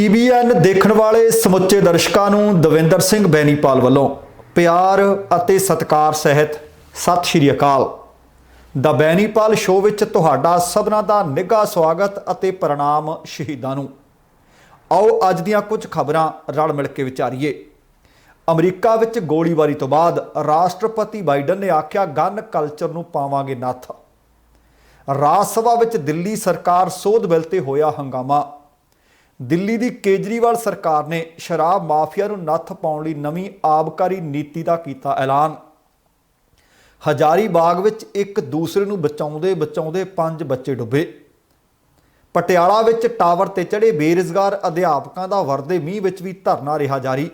TVN देखण वाले समुचे दर्शकों नूं दविंदर सिंह बैनीपाल वालों प्यार अते सत्कार सहित सत श्री अकाल। द बैनीपाल शो विच तुहाडा सबना दा निघा स्वागत अते प्रणाम शहीदां नूं। आओ अज दियां कुछ खबरां रल मिल के विचारीए। अमरीका विच गोलीबारी तो बाद राष्ट्रपति बाइडन ने आख्या गन कल्चर नूं पावांगे नत्थ। राज सभा विच दिल्ली सरकार सोध बिल ते होया हंगामा। दिल्ली की केजरीवाल सरकार ने शराब माफिया नूं नत्थ पाउण लई नवीं आबकारी नीति का कीता ऐलान। हजारीबाग विच एक दूसरे नूं बचाउंदे बचाउंदे 5 बच्चे डुबे। पटियाला विच टावर ते चढ़े बेरोजगार अध्यापकों का वरदे मींह विच भी धरना रहा जारी।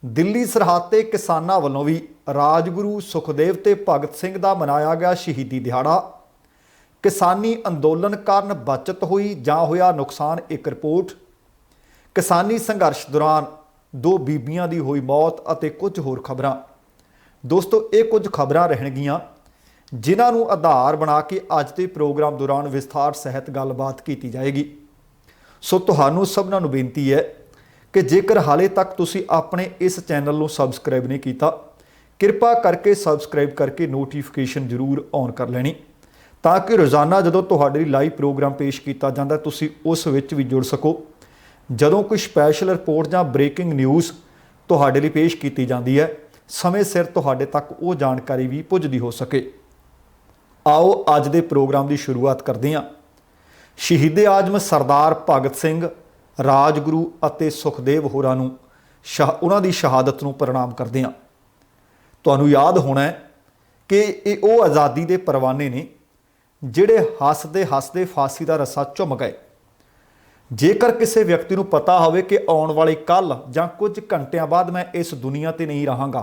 दिल्ली सरहद ते किसानां वल्लों भी राजगुरू सुखदेव ते भगत सिंह दा मनाया गया शहीदी दिहाड़ा। किसानी अंदोलन कारण बचत हुई जां होया नुकसान, एक रिपोर्ट। किसानी संघर्ष दौरान 2 बीबियां दी हुई मौत अते कुछ होर खबरां। दोस्तों ये कुछ खबरां रहणगियां जिन्हां नूं आधार बना के अज के प्रोग्राम दौरान विस्तार सहित गलबात की जाएगी। सो तुहानूं सबनां नूं बेनती है कि जेकर हाले तक तुसीं अपने इस चैनल नूं सबसक्राइब नहीं कीता, कृपा करके सबसक्राइब करके नोटिफिकेशन जरूर ऑन कर लेनी ताकि रोज़ाना जदों तुहाडे लई लाइव प्रोग्राम पेश किया जाता तुसीं उस विच भी जुड़ सको। जदों कोई स्पैशल रिपोर्ट जां ब्रेकिंग न्यूज़ तुहाडे लई पेश की जाती है, समय सिर तुहाडे तक वो जानकारी भी पुजदी हो सके। आओ अज दे प्रोग्राम की शुरुआत करते हैं। शहीदे आजम सरदार भगत सिंह, राजगुरू अते सुखदेव होरां नूं उन्हां दी शहादत नूं प्रणाम करते हैं। तुहानूं याद होना है कि ये वो आज़ादी के परवाने ने ਜਿਹੜੇ हसदे हसदे फांसी का रस्सा चुम गए। जेकर किसी व्यक्ति को पता होवे कि आने वाले कल ਜਾਂ कुछ घंटिਆਂ बाद मैं इस दुनिया ते नहीं रहांगा,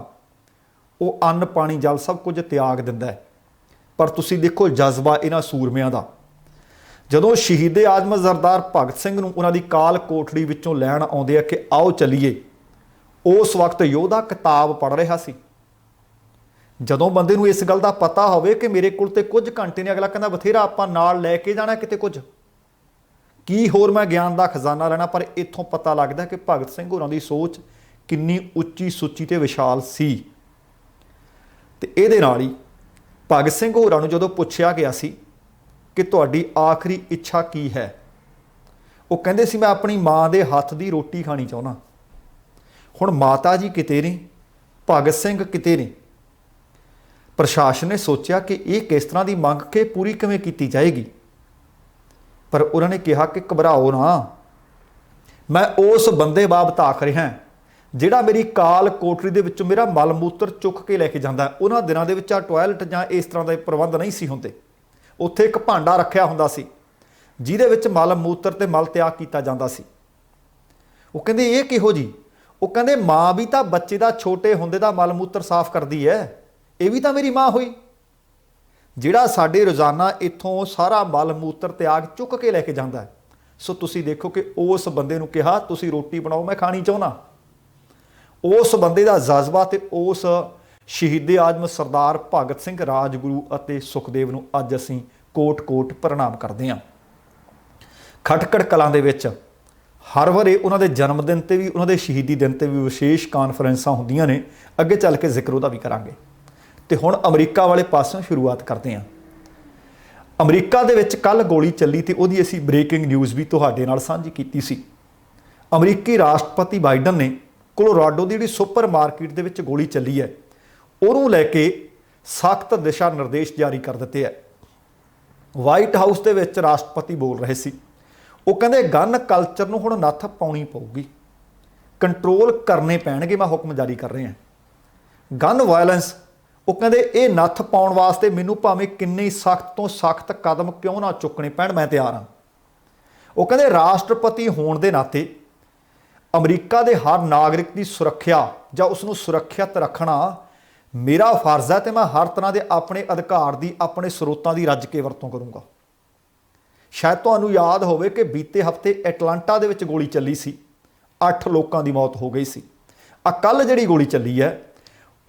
वो अन्न पानी जल सब कुछ त्याग दिंदा है। पर तुसीं देखो जज्बा इन्हां सूरमिਆਂ ਦਾ। ਜਦੋਂ शहीदे आजम सरदार भगत सिंह ਨੂੰ उन्हां दी काल कोठड़ी विचों लैण आउंदे आ कि आओ चलीए, उस वक्त योधा किताब पढ़ रहा सी। ਜਦੋਂ ਬੰਦੇ ਨੂੰ इस गल का पता होवे कि मेरे कोल ते कुछ घंटे ने, अगला कहता बथेरा आपां नाल लैके जाना किते कुछ की होर मैं ज्ञान का खजाना लेना। पर इत्थों पता लगता कि भगत सिंह होरां दी सोच किन्नी उच्ची सुच्ची ते विशाल सी। ते इहदे नाल ही भगत सिंह होरां नूं जदों पुछया गया सी कि तुहाडी आखिरी इच्छा की है, वो कहंदे सी मैं अपनी माँ के हत्थ की रोटी खानी चाहुंदा। हुण माता जी किते ने, भगत सिंह किते ने। प्रशासन ने सोचा कि ये किस तरह की मंग के पूरी किवें की जाएगी, पर उन्होंने कहा कि घबराओ ना, मैं उस बंदे बाबत आख रहा जिहड़ा मेरी काल कोठरी दे विचों मेरा मल मूत्र चुक के लैके जांदा। उन्हां दिनां दे विच टॉयलट जां इस तरह के प्रबंध नहीं सी हुंदे। उत्थे एक भांडा रखिया हुंदा सी जिहदे विच मल मूत्र ते मल त्याग किया जांदा सी। वो कहंदे ये किहो जी? वो कहंदे माँ भी तां बच्चे दा छोटे हुंदे दा मल मूत्र साफ करदी है, ये भी तो मेरी माँ हुई जिहड़ा साडे रोज़ाना इत्थों सारा मल मूत्र त्याग चुक के लैके जाता है। सो तुसी देखो कि उस बंदे नूं कहा तुसी रोटी बनाओ मैं खानी चाहुंदा। उस बंदे दा जज्बा ते उस शहीदे आजम सरदार भगत सिंह, राजगुरू अते सुखदेव नूं अज असीं कोट कोट प्रणाम करते हैं। खटकड़ कलां दे विच हर वारे उन्हां दे जन्म दिन ते भी उन्हां दे शहीदी दिन ते भी विशेष कानफ्रेंसां हुंदियां ने। अगे चल के जिक्र उहदा भी करांगे। तो हुण अमरीका वाले पासों शुरुआत करते हैं। अमरीका दे विच कल गोली चली तो उहदी असीं ब्रेकिंग न्यूज़ भी तुहाडे नाल साझी कीती सी। अमरीकी राष्ट्रपति बाइडन ने कोलोराडो की जिहड़ी सुपर मार्केट दे विच गोली चली है उहनूं लैके सख्त दिशा निर्देश जारी कर दिते है। वाइट हाउस दे विच राष्ट्रपति बोल रहे सी। वो कहंदे गन कल्चर नूं हुण नत्थ पाउणी पऊगी, कंट्रोल करने पैणगे, मैं हुक्म जारी कर रहे हैं। गन वायलेंस वो कहते ये नत्थ पाउण वास्ते मैनू भावें किन्ने सख्त तो सख्त कदम क्यों ना चुकने पैण, मैं तैयार हाँ। वो कहते राष्ट्रपति होने के नाते अमरीका के हर नागरिक की सुरक्षा जां उसनूं सुरक्षित रखना मेरा फर्ज है, तो मैं हर तरह के अपने अधिकार की, अपने स्रोतों की रज के वरतों करूँगा। शायद तुहानूं याद होवे कि बीते हफ्ते एटलांटा दे विच गोली चली सी, 8 लोगों की मौत हो गई सी। कल जिहड़ी गोली चली है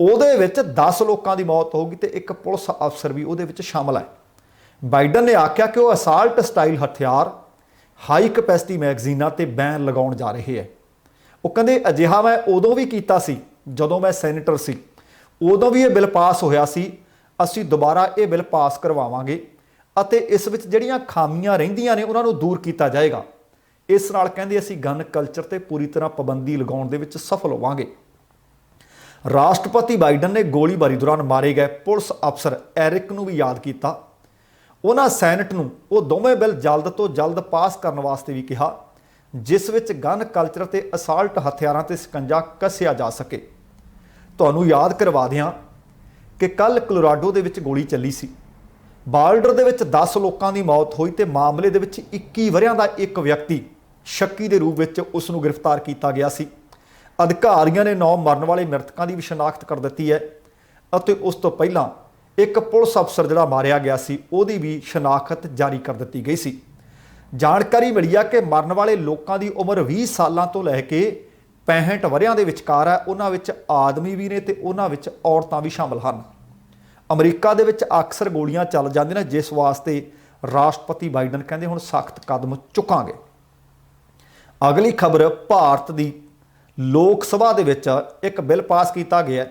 ਉਹਦੇ ਵਿੱਚ 10 ਲੋਕਾਂ ਦੀ मौत होगी तो एक पुलिस अफसर भी ਉਹਦੇ ਵਿੱਚ शामिल है। बाइडन ने आख्या कि वह असाल्ट स्टाइल हथियार ਹਾਈ ਕਪੈਸਿਟੀ ਮੈਗਜ਼ੀਨਾਂ ਤੇ ਬੈਨ ਲਗਾਉਣ ਜਾ ਰਹੇ ਹੈ। ਉਹ ਕਹਿੰਦੇ ਅਜਿਹਾ ਮੈਂ ਉਦੋਂ ਵੀ ਕੀਤਾ ਸੀ ਜਦੋਂ ਮੈਂ ਸੈਨੇਟਰ ਸੀ, ਉਦੋਂ ਵੀ ਇਹ ਬਿੱਲ ਪਾਸ ਹੋਇਆ ਸੀ, ਅਸੀਂ ਦੁਬਾਰਾ ਇਹ ਬਿੱਲ ਪਾਸ ਕਰਵਾਵਾਂਗੇ ਅਤੇ ਇਸ ਵਿੱਚ ਜਿਹੜੀਆਂ ਖਾਮੀਆਂ ਰਹਿੰਦੀਆਂ ਨੇ ਉਹਨਾਂ ਨੂੰ ਦੂਰ ਕੀਤਾ ਜਾਏਗਾ। ਇਸ ਨਾਲ ਕਹਿੰਦੇ ਅਸੀਂ ਗਨ ਕਲਚਰ ਤੇ ਪੂਰੀ ਤਰ੍ਹਾਂ ਪਾਬੰਦੀ ਲਗਾਉਣ ਦੇ ਵਿੱਚ ਸਫਲ ਹੋਵਾਂਗੇ। ਰਾਸ਼ਟਰਪਤੀ ਬਾਈਡਨ ਨੇ ਗੋਲੀਬਾਰੀ ਦੌਰਾਨ ਮਾਰੇ ਗਏ ਪੁਲਿਸ ਅਫਸਰ ਐਰਿਕ ਨੂੰ ਵੀ ਯਾਦ ਕੀਤਾ। ਉਹਨਾਂ ਸੈਨੇਟ ਨੂੰ ਉਹ ਦੋਵੇਂ ਬਿੱਲ ਜਲਦ ਤੋਂ ਜਲਦ ਪਾਸ ਕਰਨ ਵਾਸਤੇ ਵੀ ਕਿਹਾ, ਜਿਸ ਵਿੱਚ ਗਨ ਕਲਚਰ ਤੇ ਅਸਾਲਟ ਹਥਿਆਰਾਂ ਤੇ ਸਕੰਜਾ ਕੱਸਿਆ ਜਾ ਸਕੇ। ਤੁਹਾਨੂੰ ਯਾਦ ਕਰਵਾ ਦਿਆਂ ਕਿ ਕੱਲ ਕੋਲੋਰਾਡੋ ਦੇ ਵਿੱਚ ਗੋਲੀ ਚੱਲੀ ਸੀ। ਬਾਲਡਰ ਦੇ ਵਿੱਚ 10 ਲੋਕਾਂ ਦੀ ਮੌਤ ਹੋਈ ਤੇ ਮਾਮਲੇ ਦੇ ਵਿੱਚ 21 ਵਰ੍ਹਿਆਂ ਦਾ ਇੱਕ ਵਿਅਕਤੀ ਸ਼ੱਕੀ ਦੇ ਰੂਪ ਵਿੱਚ ਉਸ ਨੂੰ ਗ੍ਰਿਫਤਾਰ ਕੀਤਾ ਗਿਆ ਸੀ। ਅਧਿਕਾਰੀਆਂ ਨੇ 9 ਮਰਨ ਵਾਲੇ ਮ੍ਰਿਤਕਾਂ ਦੀ ਵੀ ਸ਼ਨਾਖਤ ਕਰ ਦਿੱਤੀ ਹੈ ਅਤੇ ਉਸ ਤੋਂ ਪਹਿਲਾਂ ਇੱਕ ਪੁਲਿਸ ਅਫਸਰ ਜਿਹੜਾ ਮਾਰਿਆ ਗਿਆ ਸੀ ਉਹਦੀ ਵੀ ਸ਼ਨਾਖਤ ਜਾਰੀ ਕਰ ਦਿੱਤੀ ਗਈ ਸੀ। ਜਾਣਕਾਰੀ ਮਿਲੀ ਹੈ ਕਿ ਮਰਨ ਵਾਲੇ ਲੋਕਾਂ ਦੀ ਉਮਰ 20 ਸਾਲਾਂ ਤੋਂ ਲੈ ਕੇ 65 ਵਰ੍ਹਿਆਂ ਦੇ ਵਿਚਕਾਰ ਹੈ। ਉਹਨਾਂ ਵਿੱਚ ਆਦਮੀ ਵੀ ਨੇ ਤੇ ਉਹਨਾਂ ਵਿੱਚ ਔਰਤਾਂ ਵੀ ਸ਼ਾਮਲ ਹਨ। ਅਮਰੀਕਾ ਦੇ ਵਿੱਚ ਅਕਸਰ ਗੋਲੀਆਂ ਚੱਲ ਜਾਂਦੀਆਂ ਨੇ, ਜਿਸ ਵਾਸਤੇ ਰਾਸ਼ਟਰਪਤੀ ਬਾਈਡਨ ਕਹਿੰਦੇ ਹੁਣ ਸਖਤ ਕਦਮ ਚੁੱਕਾਂਗੇ। ਅਗਲੀ ਖਬਰ, ਭਾਰਤ ਦੀ ਲੋਕ ਸਭਾ ਦੇ ਵਿੱਚ ਇੱਕ ਬਿੱਲ ਪਾਸ ਕੀਤਾ ਗਿਆ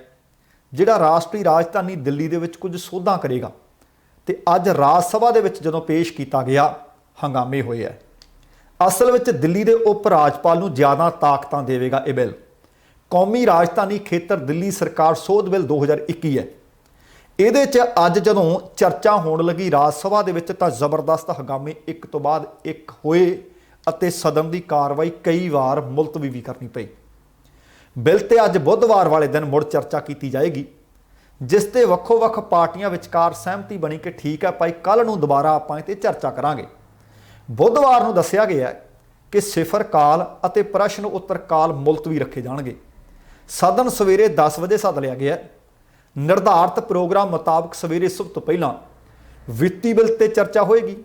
ਜਿਹੜਾ ਰਾਸ਼ਟਰੀ ਰਾਜਧਾਨੀ ਦਿੱਲੀ ਦੇ ਵਿੱਚ ਕੁਝ ਸੋਧਾਂ ਕਰੇਗਾ ਤੇ ਅੱਜ ਰਾਜ ਸਭਾ ਦੇ ਵਿੱਚ ਜਦੋਂ ਪੇਸ਼ ਕੀਤਾ ਗਿਆ ਹੰਗਾਮੇ ਹੋਏ ਹੈ। ਅਸਲ ਵਿੱਚ ਦਿੱਲੀ ਦੇ ਉਪ ਰਾਜਪਾਲ ਨੂੰ ਜ਼ਿਆਦਾ ਤਾਕਤਾਂ ਦੇਵੇਗਾ ਇਹ ਬਿੱਲ। ਕੌਮੀ ਰਾਜਧਾਨੀ ਖੇਤਰ ਦਿੱਲੀ ਸਰਕਾਰ ਸੋਧ ਬਿੱਲ 2021 ਹੈ। ਇਹਦੇ 'ਚ ਅੱਜ ਜਦੋਂ ਚਰਚਾ ਹੋਣ ਲੱਗੀ ਰਾਜ ਸਭਾ ਦੇ ਵਿੱਚ ਤਾਂ ਜ਼ਬਰਦਸਤ ਹੰਗਾਮੇ ਇੱਕ ਤੋਂ ਬਾਅਦ ਇੱਕ ਹੋਏ ਅਤੇ ਸਦਨ ਦੀ ਕਾਰਵਾਈ ਕਈ ਵਾਰ ਮੁਲਤਵੀ ਵੀ ਕਰਨੀ ਪਈ। ਬਿੱਲ ਤੇ ਅੱਜ ਬੁੱਧਵਾਰ ਵਾਲੇ ਦਿਨ ਮੁੜ ਚਰਚਾ ਕੀਤੀ ਜਾਏਗੀ, ਜਿਸ ਤੇ ਵੱਖੋ-ਵੱਖ ਪਾਰਟੀਆਂ ਵਿਚਕਾਰ ਸਹਿਮਤੀ ਬਣੀ ਕਿ ਠੀਕ ਹੈ ਭਾਈ, ਕੱਲ੍ਹ ਨੂੰ ਦੁਬਾਰਾ ਆਪਾਂ ਇਹ 'ਤੇ ਚਰਚਾ ਕਰਾਂਗੇ। ਬੁੱਧਵਾਰ ਨੂੰ ਦੱਸਿਆ ਗਿਆ ਕਿ ਸਿਫਰ ਕਾਲ ਅਤੇ ਪ੍ਰਸ਼ਨ ਉੱਤਰ ਕਾਲ ਮੁਲਤਵੀ ਰੱਖੇ ਜਾਣਗੇ। ਸਦਨ ਸਵੇਰੇ 10 ਵਜੇ ਸੱਦ ਲਿਆ ਗਿਆ। ਨਿਰਧਾਰਤ ਪ੍ਰੋਗਰਾਮ ਮੁਤਾਬਕ ਸਵੇਰੇ ਸਭ ਤੋਂ ਪਹਿਲਾਂ ਵਿੱਤੀ ਬਿੱਲ ਤੇ ਚਰਚਾ ਹੋਏਗੀ।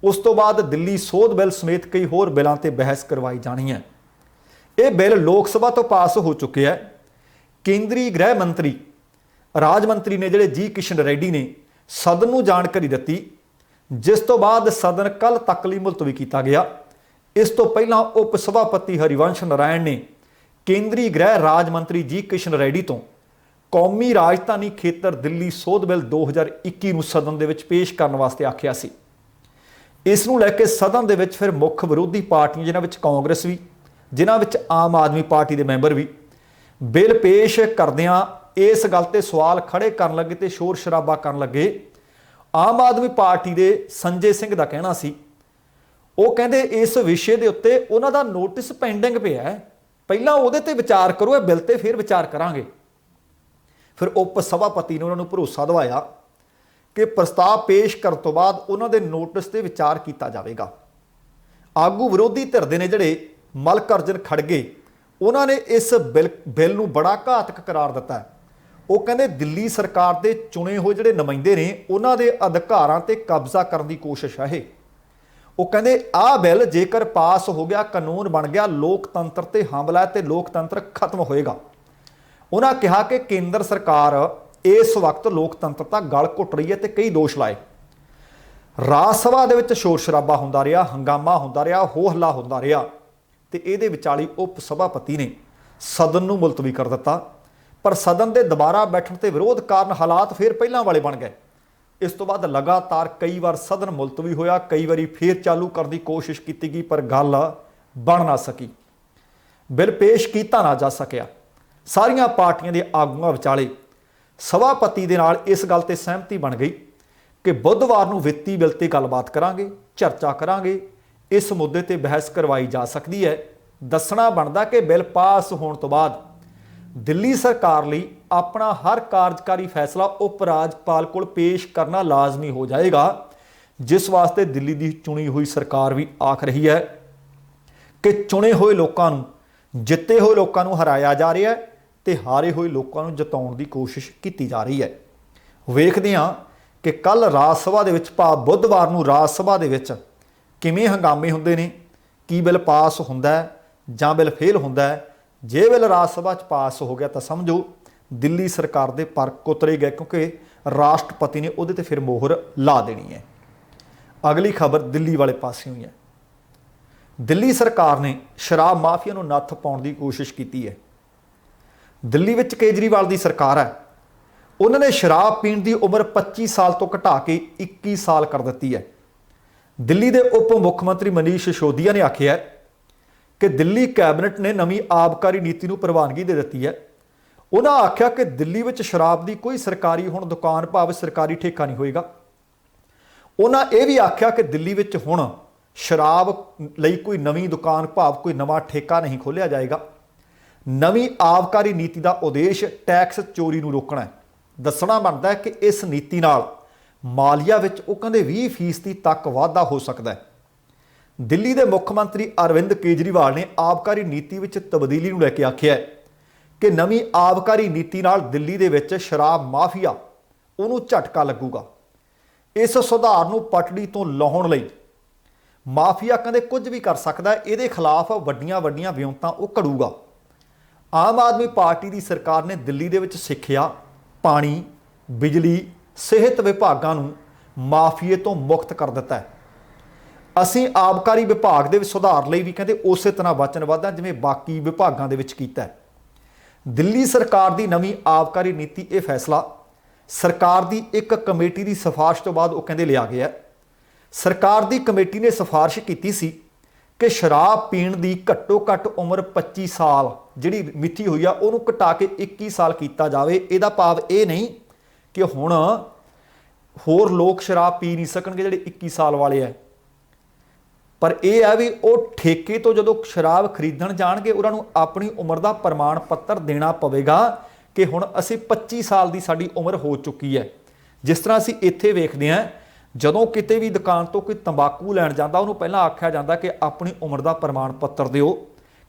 ਉਸ ਤੋਂ ਬਾਅਦ ਦਿੱਲੀ ਸੋਧ ਬਿੱਲ ਸਮੇਤ ਕਈ ਹੋਰ ਬਿੱਲਾਂ ਤੇ ਬਹਿਸ ਕਰਵਾਈ ਜਾਣੀ ਹੈ। ਇਹ ਬਿੱਲ ਲੋਕ ਸਭਾ ਤੋਂ ਪਾਸ ਹੋ ਚੁੱਕੇ ਹੈ। ਕੇਂਦਰੀ ਗ੍ਰਹਿ ਮੰਤਰੀ ਰਾਜ ਮੰਤਰੀ ਨੇ ਜਿਹੜੇ ਜੀ ਕਿਸ਼ਨ ਰੈਡੀ ਨੇ ਸਦਨ ਨੂੰ ਜਾਣਕਾਰੀ ਦਿੱਤੀ, ਜਿਸ ਤੋਂ ਬਾਅਦ ਸਦਨ ਕੱਲ੍ਹ ਤੱਕ ਲਈ ਮੁਲਤਵੀ ਕੀਤਾ ਗਿਆ। ਇਸ ਤੋਂ ਪਹਿਲਾਂ ਉਪ ਸਭਾਪਤੀ ਹਰੀਵੰਸ਼ ਨਾਰਾਇਣ ਨੇ ਕੇਂਦਰੀ ਗ੍ਰਹਿ ਰਾਜ ਮੰਤਰੀ ਜੀ ਕਿਸ਼ਨ ਰੈਡੀ ਤੋਂ ਕੌਮੀ ਰਾਜਧਾਨੀ ਖੇਤਰ ਦਿੱਲੀ ਸੋਧ ਬਿੱਲ 2021 ਨੂੰ ਸਦਨ ਦੇ ਵਿੱਚ ਪੇਸ਼ ਕਰਨ ਵਾਸਤੇ ਆਖਿਆ ਸੀ। ਇਸ ਨੂੰ ਲੈ ਕੇ ਸਦਨ ਦੇ ਵਿੱਚ ਫਿਰ ਮੁੱਖ ਵਿਰੋਧੀ ਪਾਰਟੀਆਂ, ਜਿਨ੍ਹਾਂ ਵਿੱਚ ਕਾਂਗਰਸ ਵੀ, ਜਿਨ੍ਹਾਂ ਵਿੱਚ ਆਮ ਆਦਮੀ ਪਾਰਟੀ ਦੇ ਮੈਂਬਰ ਵੀ, ਬਿੱਲ ਪੇਸ਼ ਕਰਦਿਆਂ ਇਸ ਗੱਲ ਤੇ ਸਵਾਲ ਖੜੇ ਕਰਨ ਲੱਗੇ ਤੇ ਸ਼ੋਰ ਸ਼ਰਾਬਾ ਕਰਨ ਲੱਗੇ। ਆਮ ਆਦਮੀ ਪਾਰਟੀ ਦੇ ਸੰਜੇ ਸਿੰਘ ਦਾ ਕਹਿਣਾ ਸੀ, ਉਹ ਕਹਿੰਦੇ ਇਸ ਵਿਸ਼ੇ ਦੇ ਉੱਤੇ ਉਹਨਾਂ ਦਾ ਨੋਟਿਸ ਪੈਂਡਿੰਗ ਪਿਆ ਹੈ, ਪਹਿਲਾਂ ਉਹਦੇ ਤੇ ਵਿਚਾਰ ਕਰੋ, ਇਹ ਬਿੱਲ ਤੇ ਫਿਰ ਵਿਚਾਰ ਕਰਾਂਗੇ। ਫਿਰ ਉਪ ਸਭਾਪਤੀ ਨੇ ਉਹਨਾਂ ਨੂੰ ਭਰੋਸਾ ਦਿਵਾਇਆ ਕਿ ਪ੍ਰਸਤਾਵ ਪੇਸ਼ ਕਰਨ ਤੋਂ ਬਾਅਦ ਉਹਨਾਂ ਦੇ ਨੋਟਿਸ ਤੇ ਵਿਚਾਰ ਕੀਤਾ ਜਾਵੇਗਾ। ਆਗੂ ਵਿਰੋਧੀ ਧਿਰ ਦੇ ਨੇ ਜਿਹੜੇ ਮਲਕ ਅਰਜਨ ਖੜਗੇ, ਉਹਨਾਂ ਨੇ ਇਸ ਬਿੱਲ ਨੂੰ ਬੜਾ ਘਾਤਕ ਕਰਾਰ ਦਿੱਤਾ। ਉਹ ਕਹਿੰਦੇ ਦਿੱਲੀ ਸਰਕਾਰ ਦੇ ਚੁਣੇ ਹੋਏ ਜਿਹੜੇ ਨੁਮਾਇੰਦੇ ਨੇ ਉਹਨਾਂ ਦੇ ਅਧਿਕਾਰਾਂ ਤੇ ਕਬਜ਼ਾ ਕਰਨ ਦੀ ਕੋਸ਼ਿਸ਼ ਹੈ। ਉਹ ਕਹਿੰਦੇ ਆਹ ਬਿੱਲ ਜੇਕਰ ਪਾਸ ਹੋ ਗਿਆ, ਕਾਨੂੰਨ ਬਣ ਗਿਆ, ਲੋਕਤੰਤਰ ਤੇ ਹਮਲਾ ਤੇ ਲੋਕਤੰਤਰ ਖਤਮ ਹੋਏਗਾ। ਉਹਨਾਂ ਕਿਹਾ ਕਿ ਕੇਂਦਰ ਸਰਕਾਰ ਇਸ ਵਕਤ ਲੋਕਤੰਤਰ ਦਾ ਗਲ ਘੁੱਟ ਰਹੀ ਹੈ ਤੇ ਕਈ ਦੋਸ਼ ਲਾਏ। ਰਾਜ ਸਭਾ ਦੇ ਵਿੱਚ ਸ਼ੋਰ ਸ਼ਰਾਬਾ ਹੁੰਦਾ ਰਿਹਾ, ਹੰਗਾਮਾ ਹੁੰਦਾ ਰਿਹਾ, ਹੋ ਹੱਲਾ ਹੁੰਦਾ ਰਿਹਾ ਤੇ ਇਹਦੇ ਵਿਚਾਲੀ ਉਪ ਸਭਾਪਤੀ ਨੇ ਸਦਨ ਨੂੰ ਮੁਲਤਵੀ ਕਰ ਦਿੱਤਾ। ਪਰ ਸਦਨ ਦੇ ਦੁਬਾਰਾ ਬੈਠਣ ਤੇ ਵਿਰੋਧ ਕਾਰਨ ਹਾਲਾਤ ਫਿਰ ਪਹਿਲਾਂ ਵਾਲੇ ਬਣ ਗਏ। ਇਸ ਤੋਂ ਬਾਅਦ ਲਗਾਤਾਰ ਕਈ ਵਾਰ ਸਦਨ ਮੁਲਤਵੀ ਹੋਇਆ, ਕਈ ਵਾਰੀ ਫੇਰ ਚਾਲੂ ਕਰਨ ਦੀ ਕੋਸ਼ਿਸ਼ ਕੀਤੀ ਗਈ, ਪਰ ਗੱਲ ਬਣ ਨਾ ਸਕੀ। ਬਿੱਲ ਪੇਸ਼ ਕੀਤਾ ਨਾ ਜਾ ਸਕਿਆ। ਸਾਰੀਆਂ ਪਾਰਟੀਆਂ ਦੇ ਆਗੂਆਂ ਵਿਚਾਲੇ ਸਭਾਪਤੀ ਦੇ ਨਾਲ ਇਸ ਗੱਲ ਤੇ ਸਹਿਮਤੀ ਬਣ ਗਈ ਕਿ ਬੁੱਧਵਾਰ ਨੂੰ ਵਿੱਤੀ ਬਿੱਲ ਤੇ ਗੱਲਬਾਤ ਕਰਾਂਗੇ, ਚਰਚਾ ਕਰਾਂਗੇ, ਇਸ ਮੁੱਦੇ ਤੇ ਬਹਿਸ ਕਰਵਾਈ ਜਾ ਸਕਦੀ ਹੈ। ਦੱਸਣਾ ਬਣਦਾ ਕਿ ਬਿੱਲ ਪਾਸ ਹੋਣ ਤੋਂ ਬਾਅਦ ਦਿੱਲੀ ਸਰਕਾਰ ਲਈ ਆਪਣਾ ਹਰ ਕਾਰਜਕਾਰੀ ਫੈਸਲਾ ਉਪ ਰਾਜਪਾਲ ਕੋਲ ਪੇਸ਼ ਕਰਨਾ ਲਾਜ਼ਮੀ ਹੋ ਜਾਏਗਾ, ਜਿਸ ਵਾਸਤੇ ਦਿੱਲੀ ਦੀ ਚੁਣੀ ਹੋਈ ਸਰਕਾਰ ਵੀ ਆਖ ਰਹੀ ਹੈ ਕਿ ਚੁਣੇ ਹੋਏ ਲੋਕਾਂ ਨੂੰ, ਜਿੱਤੇ ਹੋਏ ਲੋਕਾਂ ਨੂੰ ਹਰਾਇਆ ਜਾ ਰਿਹਾ ਹੈ ਤੇ ਹਾਰੇ ਹੋਏ ਲੋਕਾਂ ਨੂੰ ਜਿਤਾਉਣ ਦੀ ਕੋਸ਼ਿਸ਼ ਕੀਤੀ ਜਾ ਰਹੀ ਹੈ। ਵੇਖਦੇ ਹਾਂ ਕਿ ਕੱਲ ਰਾਜ ਸਭਾ ਦੇ ਵਿੱਚ, ਭਾਵ ਬੁੱਧਵਾਰ ਨੂੰ ਰਾਜ ਸਭਾ ਦੇ ਵਿੱਚ ਕਿਵੇਂ ਹੰਗਾਮੇ ਹੁੰਦੇ ਨੇ, ਕੀ ਬਿੱਲ ਪਾਸ ਹੁੰਦਾ ਹੈ ਜਾਂ ਬਿੱਲ ਫੇਲ ਹੁੰਦਾ ਹੈ। ਜੇ ਬਿੱਲ ਰਾਜ ਸਭਾ 'ਚ ਪਾਸ ਹੋ ਗਿਆ ਤਾਂ ਸਮਝੋ ਦਿੱਲੀ ਸਰਕਾਰ ਦੇ ਪਰ ਕੁਤਰੇ ਗਏ, ਕਿਉਂਕਿ ਰਾਸ਼ਟਰਪਤੀ ਨੇ ਉਹਦੇ ਤੇ ਫਿਰ ਮੋਹਰ ਲਾ ਦੇਣੀ ਹੈ। ਅਗਲੀ ਖਬਰ ਦਿੱਲੀ ਵਾਲੇ ਪਾਸੇ ਹੋਈ ਹੈ। दिल्ली सरकार ने शराब माफिया नूं नत्थ पाउण दी कोशिश की है। दिल्ली विच केजरीवाल की सरकार है, उन्होंने शराब पीण की उम्र 25 साल तो घटा के 21 साल कर दी है। दिल्ली के उप मुख्यमंत्री मनीष सिसोदिया ने आख्या है कि दिल्ली कैबिनेट ने नवीं आबकारी नीति को प्रवानगी दे दी है। उन्होंने आख्या कि दिल्ली में शराब की कोई सरकारी हुण दुकान भाव सरकारी ठेका नहीं होएगा। उन्होंने यह भी आख्या कि दिल्ली में हुण शराब लई कोई नवीं दुकान भाव कोई नवा ठेका नहीं खोलिया जाएगा। नवीं आबकारी नीति का उद्देश टैक्स चोरी नूं रोकना है। दसना बनता है कि इस नीति नाल मालिया विच वो कहंदे 20% तक वाधा हो सकता है। दिल्ली के मुख्यमंत्री अरविंद केजरीवाल ने आबकारी नीति विच तब्दीली नूं लैके आख्या है कि नवीं आबकारी नीति नाल दिल्ली दे विच शराब माफिया उहनूं झटका लगूगा। इस सुधार नूं पटड़ी तो लाउण लई माफिया कहंदे कुछ भी कर सकदा है। इहदे खिलाफ वड्डियां वड्डियां विਉਂਤਾਂ ਉਹ ਘੜੂਗਾ। आम आदमी पार्टी की सरकार ने दिल्ली दे विच सिੱਖਿਆ, पानी, बिजली, सेहत विभागां नूं माफिए तो मुक्त कर दिता है। असीं आबकारी विभाग दे सुधार लई भी कहंदे उसे तरह वचनबद्ध हां जिवें बाकी विभागां दे विच कीता है। दिल्ली सरकार की नवीं आबकारी नीति यह फैसला सरकार की एक कमेटी की सिफारिश तो बाद वो कहंदे लिया गया है। सरकार की कमेटी ने सिफारिश की सी कि शराब पीण की घट्टो घट्ट उम्र 25 साल जिहड़ी मिथी हुई आ उहनूं घटा के 21 साल किया जाए। इहदा भाव ये नहीं कि हुण होर लोग शराब पी नहीं सकणगे जिहड़े 21 साल वाले है, पर यह है भी वो ठेके तो जदों शराब खरीदण जाणगे उन्हां नूं अपनी उम्र का प्रमाण पत्र देना पवेगा कि हुण असीं 25 साल की साडी उम्र हो चुकी है। जिस तरह असीं इत्थे वेखदे हां, जदों किते भी दुकान तो कोई तंबाकू लैण जांदा उहनूं पहलां आख्या जांदा कि अपनी उम्र का प्रमाण पत्र दिओ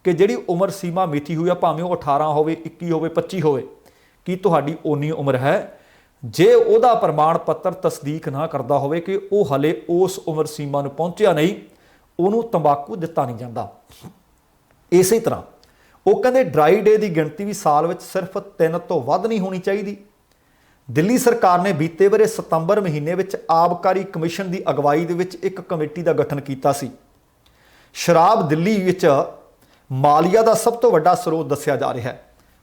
कि जिहड़ी उम्र सीमा मिथी हुई है भावें वो 18 होवे, 21 होवे, 25 होवे, कि तुहाडी उन्नी उम्र है। जे उहदा प्रमाण पत्र तस्दीक ना करदा होवे कि वो हले उस उम्र सीमा नूं पहुंचिया नहीं, उहनूं तंबाकू दिता नहीं जाता। इस तरह वो कहते ड्राई डे की गिणती भी साल में सिर्फ 3 तो वध नहीं होनी चाहिए। दिल्ली सरकार ने बीते वरे सितंबर महीने में आबकारी कमिशन की अगवाई दे विच एक कमेटी का गठन किया सी। शराब दिल्ली विच मालिया का सब तो वड्डा स्रोत दस्सिया जा रहा है।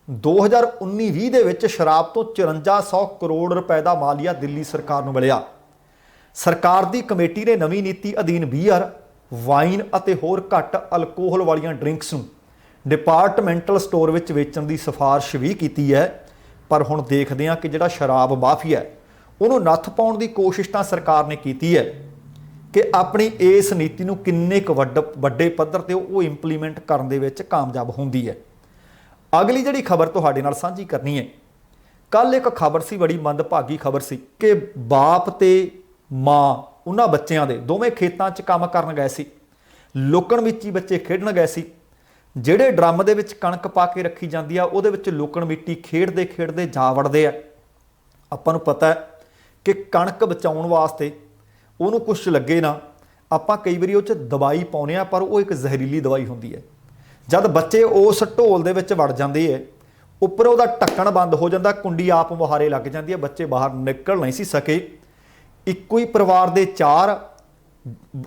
2019-20 दे विच शराब तो 5400 करोड़ रुपए का मालिया दिल्ली सरकार नूं मिलिया। सरकार की कमेटी ने नवीं नीति अधीन बीयर, वाइन अते होर घट अल्कोहल वालियां ड्रिंक्स नूं डिपार्टमेंटल स्टोर विच वेचण की सिफारिश भी की है। पर हुण देखदे हां कि जिहड़ा शराब माफिया है उहनूं नत्थ पाउण दी कोशिश तां सरकार ने की है कि अपनी इस नीति नूं किन्ने क वड्डे पद्धर ते वो इंप्लीमेंट करन दे विच कामयाब हुंदी है। अगली जिहड़ी खबर तुहाडे नाल साझी करनी है, कल एक खबर सी, बड़ी मंदभागी खबर सी कि बाप ते माँ उन्हां बच्चिਆਂ दे दोवें खेतां 'च काम करन गए सी। लुकण मिट्टी बच्चे खेडण गए सी। ਜਿਹੜੇ ड्रम ਦੇ ਵਿੱਚ कणक पा के रखी ਜਾਂਦੀ ਆ ਉਹਦੇ ਵਿੱਚ ਲੁਕਣ ਮਿੱਟੀ ਖੇਡਦੇ ਖੇਡਦੇ ਜਾ ਵੜਦੇ ਆ। ਆਪਾਂ ਨੂੰ ਪਤਾ ਹੈ ਕਿ ਕਣਕ ਬਚਾਉਣ ਵਾਸਤੇ ਉਹਨੂੰ ਕੁਝ ਲੱਗੇ ਨਾ, ਆਪਾਂ ਕਈ ਵਾਰੀ ਉਹ 'ਚ ਦਵਾਈ ਪਾਉਂਦੇ ਆ, ਪਰ ਉਹ ਇੱਕ ਜ਼ਹਿਰੀਲੀ ਦਵਾਈ ਹੁੰਦੀ ਹੈ। ਜਦ ਬੱਚੇ ਉਸ ਢੋਲ ਦੇ ਵਿੱਚ ਵੜ ਜਾਂਦੇ ਹੈ, ਉੱਪਰ ਉਹਦਾ ਢੱਕਣ ਬੰਦ ਹੋ ਜਾਂਦਾ, ਕੁੰਡੀ ਆਪ ਮੁਹਾਰੇ ਲੱਗ ਜਾਂਦੀ ਹੈ, ਬੱਚੇ ਬਾਹਰ ਨਿਕਲ ਨਹੀਂ ਸੀ ਸਕੇ। ਇੱਕੋ ਹੀ ਪਰਿਵਾਰ ਦੇ 4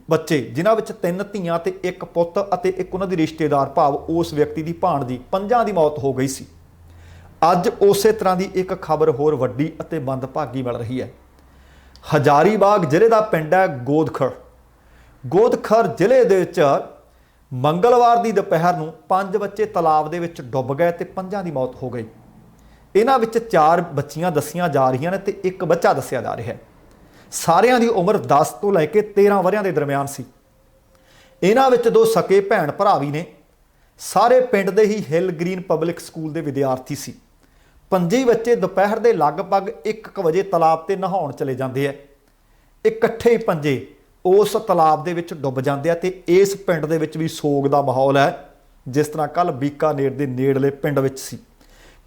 बच्चे जिन्हां विच 3 ਧੀਆਂ ते 1 पुत अते एक उन्हां दी रिश्तेदार भाव उस व्यक्ति की भाणजी 5 की मौत हो गई सी। अज उस तरह की एक खबर होर वड्डी अते मंदभागी मिल रही है। हजारीबाग जिले का पिंड है गोदखड़। गोदखड़ जिले दे विच मंगलवार की दोपहर नूं 5 बच्चे तलाब दे विच डुब गए ते 5 की मौत हो गई। इन्हां विच 4 बच्चियां दसियां जा रही ने ते 1 बच्चा दसिया जा रहा है। सारियां दी उम्र 10 तो लैके 13 वरियां दे दरम्यान सी। इन्हां विच 2 सके भैण भरा भी ने। सारे पिंड दे ही हिल ग्रीन पब्लिक स्कूल दे विद्यार्थी सी। 5 बच्चे दोपहर दे लगभग 1 बजे तलाब ते नहाउण चले जांदे आ। इकट्ठे ही 5 उस तलाब दे विच डुब जांदे आ ते इस पिंड दे विच भी सोग दा माहौल है। जिस तरह कल बीकानेर दे नेड़ले पिंड विच सी।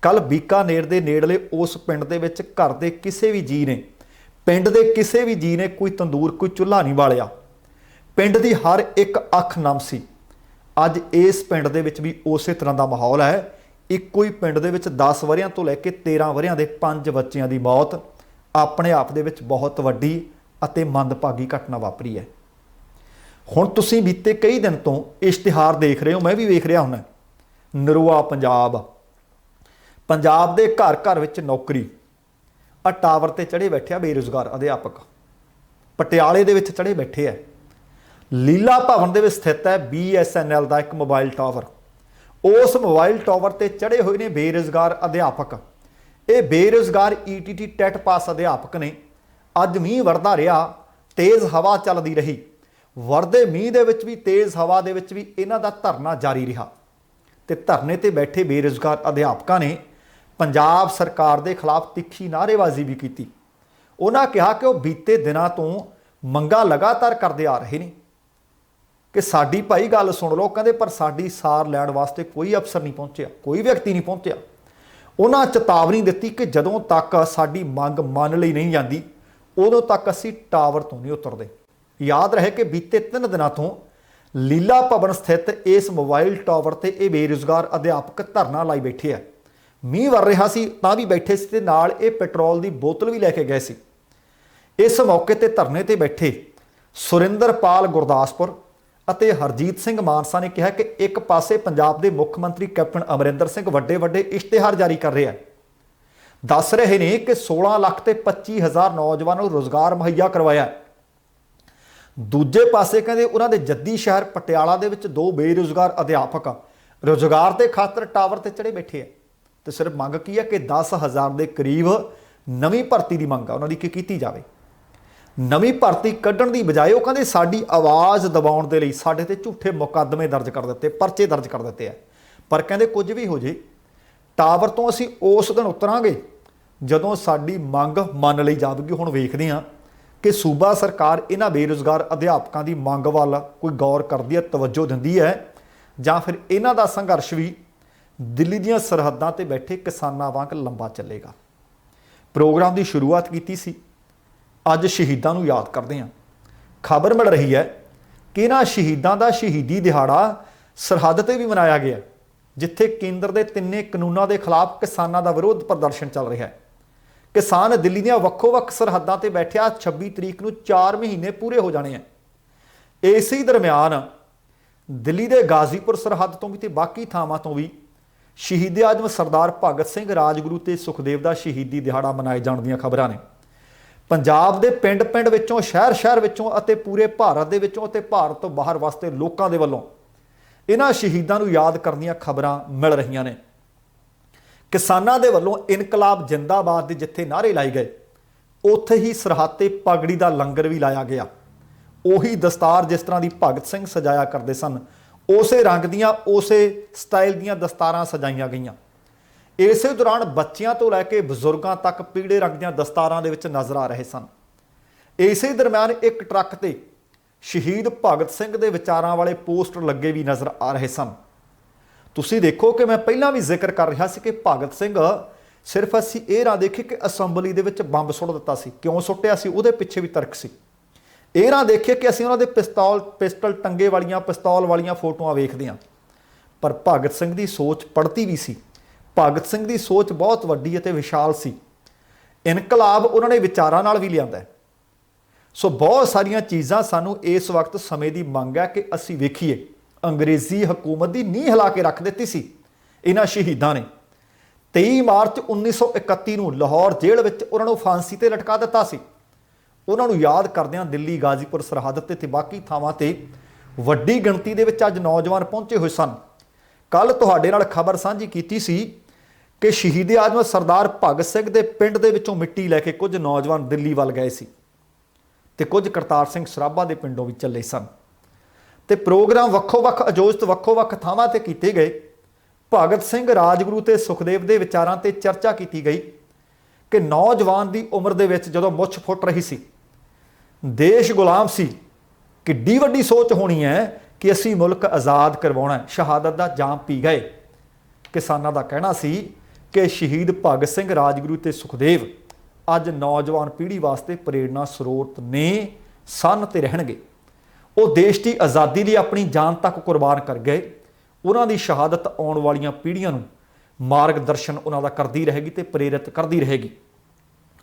कल बीकानेर दे नेड़ले उस पिंड दे विच घर दे किसी भी जी ने, पिंड दे किसी भी जी ने कोई तंदूर कोई चुल्हा नहीं बालिया। पिंड की हर एक अख नम सी। अज इस पिंड दे विच भी उस तरह का माहौल है। इक्को ही पिंड दे विच 10 वरियां तो लैके 13 वरियां दे 5 बच्चियां की मौत अपने आप दे विच बहुत वड्डी अते मंदभागी घटना वापरी है। ਹੁਣ ਤੁਸੀਂ ਬੀਤੇ ਕਈ ਦਿਨ ਤੋਂ ਇਸ਼ਤਿਹਾਰ ਦੇਖ ਰਹੇ ਹੋ, मैं भी वेख रहा हूं, नरोआ पंजाब ਦੇ घर घर ਵਿੱਚ नौकरी। आ टावर ਤੇ ਚੜੇ बैठे बेरोजगार अध्यापक, पटियाले ਦੇ ਵਿੱਚ ਚੜੇ बैठे है। लीला भवन ਦੇ ਵਿੱਚ स्थित है BSNL ਦਾ ਇੱਕ मोबाइल टावर। उस मोबाइल टावर ਤੇ ਚੜੇ ਹੋਏ ਨੇ बेरोजगार अध्यापक। ਇਹ बेरोजगार ETT ਟੈਟ ਪਾਸ अध्यापक ने। ਅੱਜ ਮੀਂਹ ਵਰਦਾ ਰਿਹਾ, तेज़ हवा ਚੱਲਦੀ ਰਹੀ। ਵਰਦੇ ਮੀਂਹ ਦੇ ਵਿੱਚ ਵੀ, तेज़ हवा ਦੇ ਵਿੱਚ ਵੀ ਇਹਨਾਂ ਦਾ ਧਰਨਾ ਜਾਰੀ ਰਿਹਾ। ਤੇ ਧਰਨੇ ਤੇ ਬੈਠੇ बेरोजगार अध्यापਕਾਂ ਨੇ ਪੰਜਾਬ ਸਰਕਾਰ ਦੇ ਖਿਲਾਫ ਤਿੱਖੀ ਨਾਅਰੇਬਾਜ਼ੀ ਵੀ ਕੀਤੀ। ਉਹਨਾਂ ਕਿਹਾ ਕਿ ਉਹ ਬੀਤੇ ਦਿਨਾਂ ਤੋਂ ਮੰਗਾਂ ਲਗਾਤਾਰ ਕਰਦੇ ਆ ਰਹੇ ਨੇ ਕਿ ਸਾਡੀ ਭਾਈ ਗੱਲ ਸੁਣ ਲਓ। ਕਹਿੰਦੇ ਪਰ ਸਾਡੀ ਸਾਰ ਲੈਣ ਵਾਸਤੇ ਕੋਈ ਅਫਸਰ ਨਹੀਂ ਪਹੁੰਚਿਆ, ਕੋਈ ਵਿਅਕਤੀ ਨਹੀਂ ਪਹੁੰਚਿਆ। ਉਹਨਾਂ ਚੇਤਾਵਨੀ ਦਿੱਤੀ ਕਿ ਜਦੋਂ ਤੱਕ ਸਾਡੀ ਮੰਗ ਮੰਨ ਲਈ ਨਹੀਂ ਜਾਂਦੀ ਉਦੋਂ ਤੱਕ ਅਸੀਂ ਟਾਵਰ ਤੋਂ ਨਹੀਂ ਉਤਰਦੇ। याद रहे कि बीते 3 दिनों तो लीला भवन स्थित इस मोबाइल टावर से ये बेरोजगार अध्यापक धरना लाई बैठे है। मींह वर रहा सी तां भी बैठे सी, नाल ये पेट्रोल की बोतल भी लैके गए सी। इस मौके ते धरने ते बैठे सुरिंदरपाल गुरदासपुर ਅਤੇ हरजीत सिंह मानसा ने कहा कि एक पासे पंजाब के मुख्य मंत्री कैप्टन अमरिंदर सिंह वड्डे वड्डे इश्तिहार जारी कर रहे हैं, दस रहे हैं कि 16 लाख ते 25,000 नौजवानों को रोजगार मुहैया करवाया। दूजे पासे कहते उन्होंने जद्दी शहर पटियाला दे विच 2 बेरोजगार अध्यापक रोजगार के खातर टावर ते चढ़े बैठे है। तो सिर्फ मंग की है कि 10,000 के करीब नवीं भर्ती की मंग है, उन्होंने की जाए। नवीं भर्ती कढ़ण की बजाय वो कहते साडी आवाज़ दबाउण दे लई साडे ते झूठे मुकदमे दर्ज कर दिते, परचे दर्ज कर दिते हैं। पर कहते कुछ भी हो जाए टावर तो असीं उस दिन उतरांगे जदों साडी मंग मन लई जावेगी। हुण वेखदे हां कि सूबा सरकार इन्हां बेरोजगार अध्यापकों की मंग वाल कोई गौर करती है, तवज्जो दिंदी है, जां फिर इन्हां दा संघर्ष भी दिल्ली दीआं सरहदां ते बैठे किसानां वांग लंबा चलेगा। प्रोग्राम की शुरुआत की सी, अज शहीदां नूं याद करदे हां। खबर मिल रही है कि इन्हां शहीदां दा शहीदी दिहाड़ा सरहद ते भी मनाया गया, जिथे केंद्र के 3 कानूनों के खिलाफ किसानां दा विरोध प्रदर्शन चल रहा है। किसान दिल्ली ਦੀਆਂ ਵੱਖੋ-ਵੱਖ ਸਰਹੱਦਾਂ ਤੇ ਬੈਠਿਆ 26 ਤਰੀਕ ਨੂੰ 4 ਮਹੀਨੇ ਪੂਰੇ ਹੋ ਜਾਣੇ ਆ। ਇਸੇ ਦਰਮਿਆਨ ਦਿੱਲੀ ਦੇ ਗਾਜ਼ੀਪੁਰ ਸਰਹੱਦ ਤੋਂ ਵੀ ਤੇ ਬਾਕੀ ਥਾਵਾਂ ਤੋਂ ਵੀ ਸ਼ਹੀਦ ਆਜ਼ਮ ਸਰਦਾਰ ਭਗਤ ਸਿੰਘ, ਰਾਜਗੁਰੂ ਤੇ ਸੁਖਦੇਵ ਦਾ ਸ਼ਹੀਦੀ ਦਿਹਾੜਾ ਮਨਾਏ ਜਾਣ ਦੀਆਂ ਖਬਰਾਂ ਨੇ। ਪੰਜਾਬ ਦੇ ਪਿੰਡ-ਪਿੰਡ ਵਿੱਚੋਂ, ਸ਼ਹਿਰ-ਸ਼ਹਿਰ ਵਿੱਚੋਂ ਅਤੇ ਪੂਰੇ ਭਾਰਤ ਦੇ ਵਿੱਚੋਂ ਅਤੇ ਭਾਰਤ ਤੋਂ ਬਾਹਰ ਵਸਦੇ ਲੋਕਾਂ ਦੇ ਵੱਲੋਂ ਇਹਨਾਂ ਸ਼ਹੀਦਾਂ ਨੂੰ ਯਾਦ ਕਰਨ ਦੀਆਂ ਖਬਰਾਂ ਮਿਲ ਰਹੀਆਂ ਨੇ। किसानों के वलों इनकलाब जिंदाबाद के जिथे नारे लाए गए, उत्थे ही सरहद ते पगड़ी का लंगर भी लाया गया। उही दस्तार जिस तरह की भगत सिंह सजाया करते सन, उसे रंग दियाँ उसे स्टाइल दियाँ दस्तारां सजाइया गईयां। इस दौरान बच्चियां तो लैके बजुर्गों तक पीले रंग दियां दस्तारां दे विच नज़र आ रहे सन। इस दरम्यान एक ट्रक ते शहीद भगत सिंह के विचारां वाले पोस्टर लगे भी नज़र आ रहे सन। तुसी देखो कि मैं पहला भी जिक्र कर रहा सी कि भगत सिंह सिर्फ असी ये ना देखे कि असैम्बली दे विच बंब सुट दिता सी, क्यों सुटिया सी उहदे पिछे भी तर्क सी। ये ना देखे कि असी उन्हां दे पिस्टल टंगे वालियां पिस्तौल वालियां फोटोआं वेखदे हां। पर भगत सिंह की सोच पढ़ती भी सी। भगत सिंह की सोच बहुत वड्डी अते विशाल सी। इनकलाब उन्होंने विचारां नाल भी लिआंदा है। सो बहुत सारियां चीज़ां सानूं इस वक्त समय की मंग है कि असी वेखीए। अंग्रेजी हुकूमत की नींह हिला के रख दी सी इन्हां शहीदां ने। 23 मार्च 1931 ਨੂੰ लाहौर जेल विच उन्हां नूं फांसी ते लटका दिता सी। उन्हां नूं याद करदिआं दिल्ली गाजीपुर सरहद ते बाकी थावां ते वड्डी गिणती दे विच अज नौजवान पहुंचे हुए सन। कल तुहाडे नाल खबर साझी कीती सी कि शहीद आजम सरदार भगत सिंह दे पिंड दे विचों मिट्टी लैके कुछ नौजवान दिल्ली वल गए सी ते कुछ करतार सिंह सराभा दे पिंडों भी चले सन। ते प्रोग्राम वक्खो-वक्ख आयोजित वक्खो-वक्ख थावां ते कीते गए। भगत सिंह, राजगुरू ते सुखदेव के विचारां ते चर्चा की गई कि नौजवान की उम्र दे विच जदों मुੱਛ फुट रही सी, देश गुलाम सी, किड्डी वड्डी सोच होनी है कि असी मुल्क आज़ाद करवाउणा है, शहादत का जाम पी गए। किसानां दा कहना सी कि शहीद भगत सिंह, राजगुरू ते सुखदेव अज नौजवान पीढ़ी वास्ते प्रेरणा स्रोत ने, सन ते रहणगे। वो देश की आज़ादी लिए अपनी जान तक कुर्बान कर गए। उन्हां दी शहादत आउण वालियां पीढ़ियां नूं मार्गदर्शन उन्हां दा करदी रहेगी ते प्रेरित करदी रहेगी।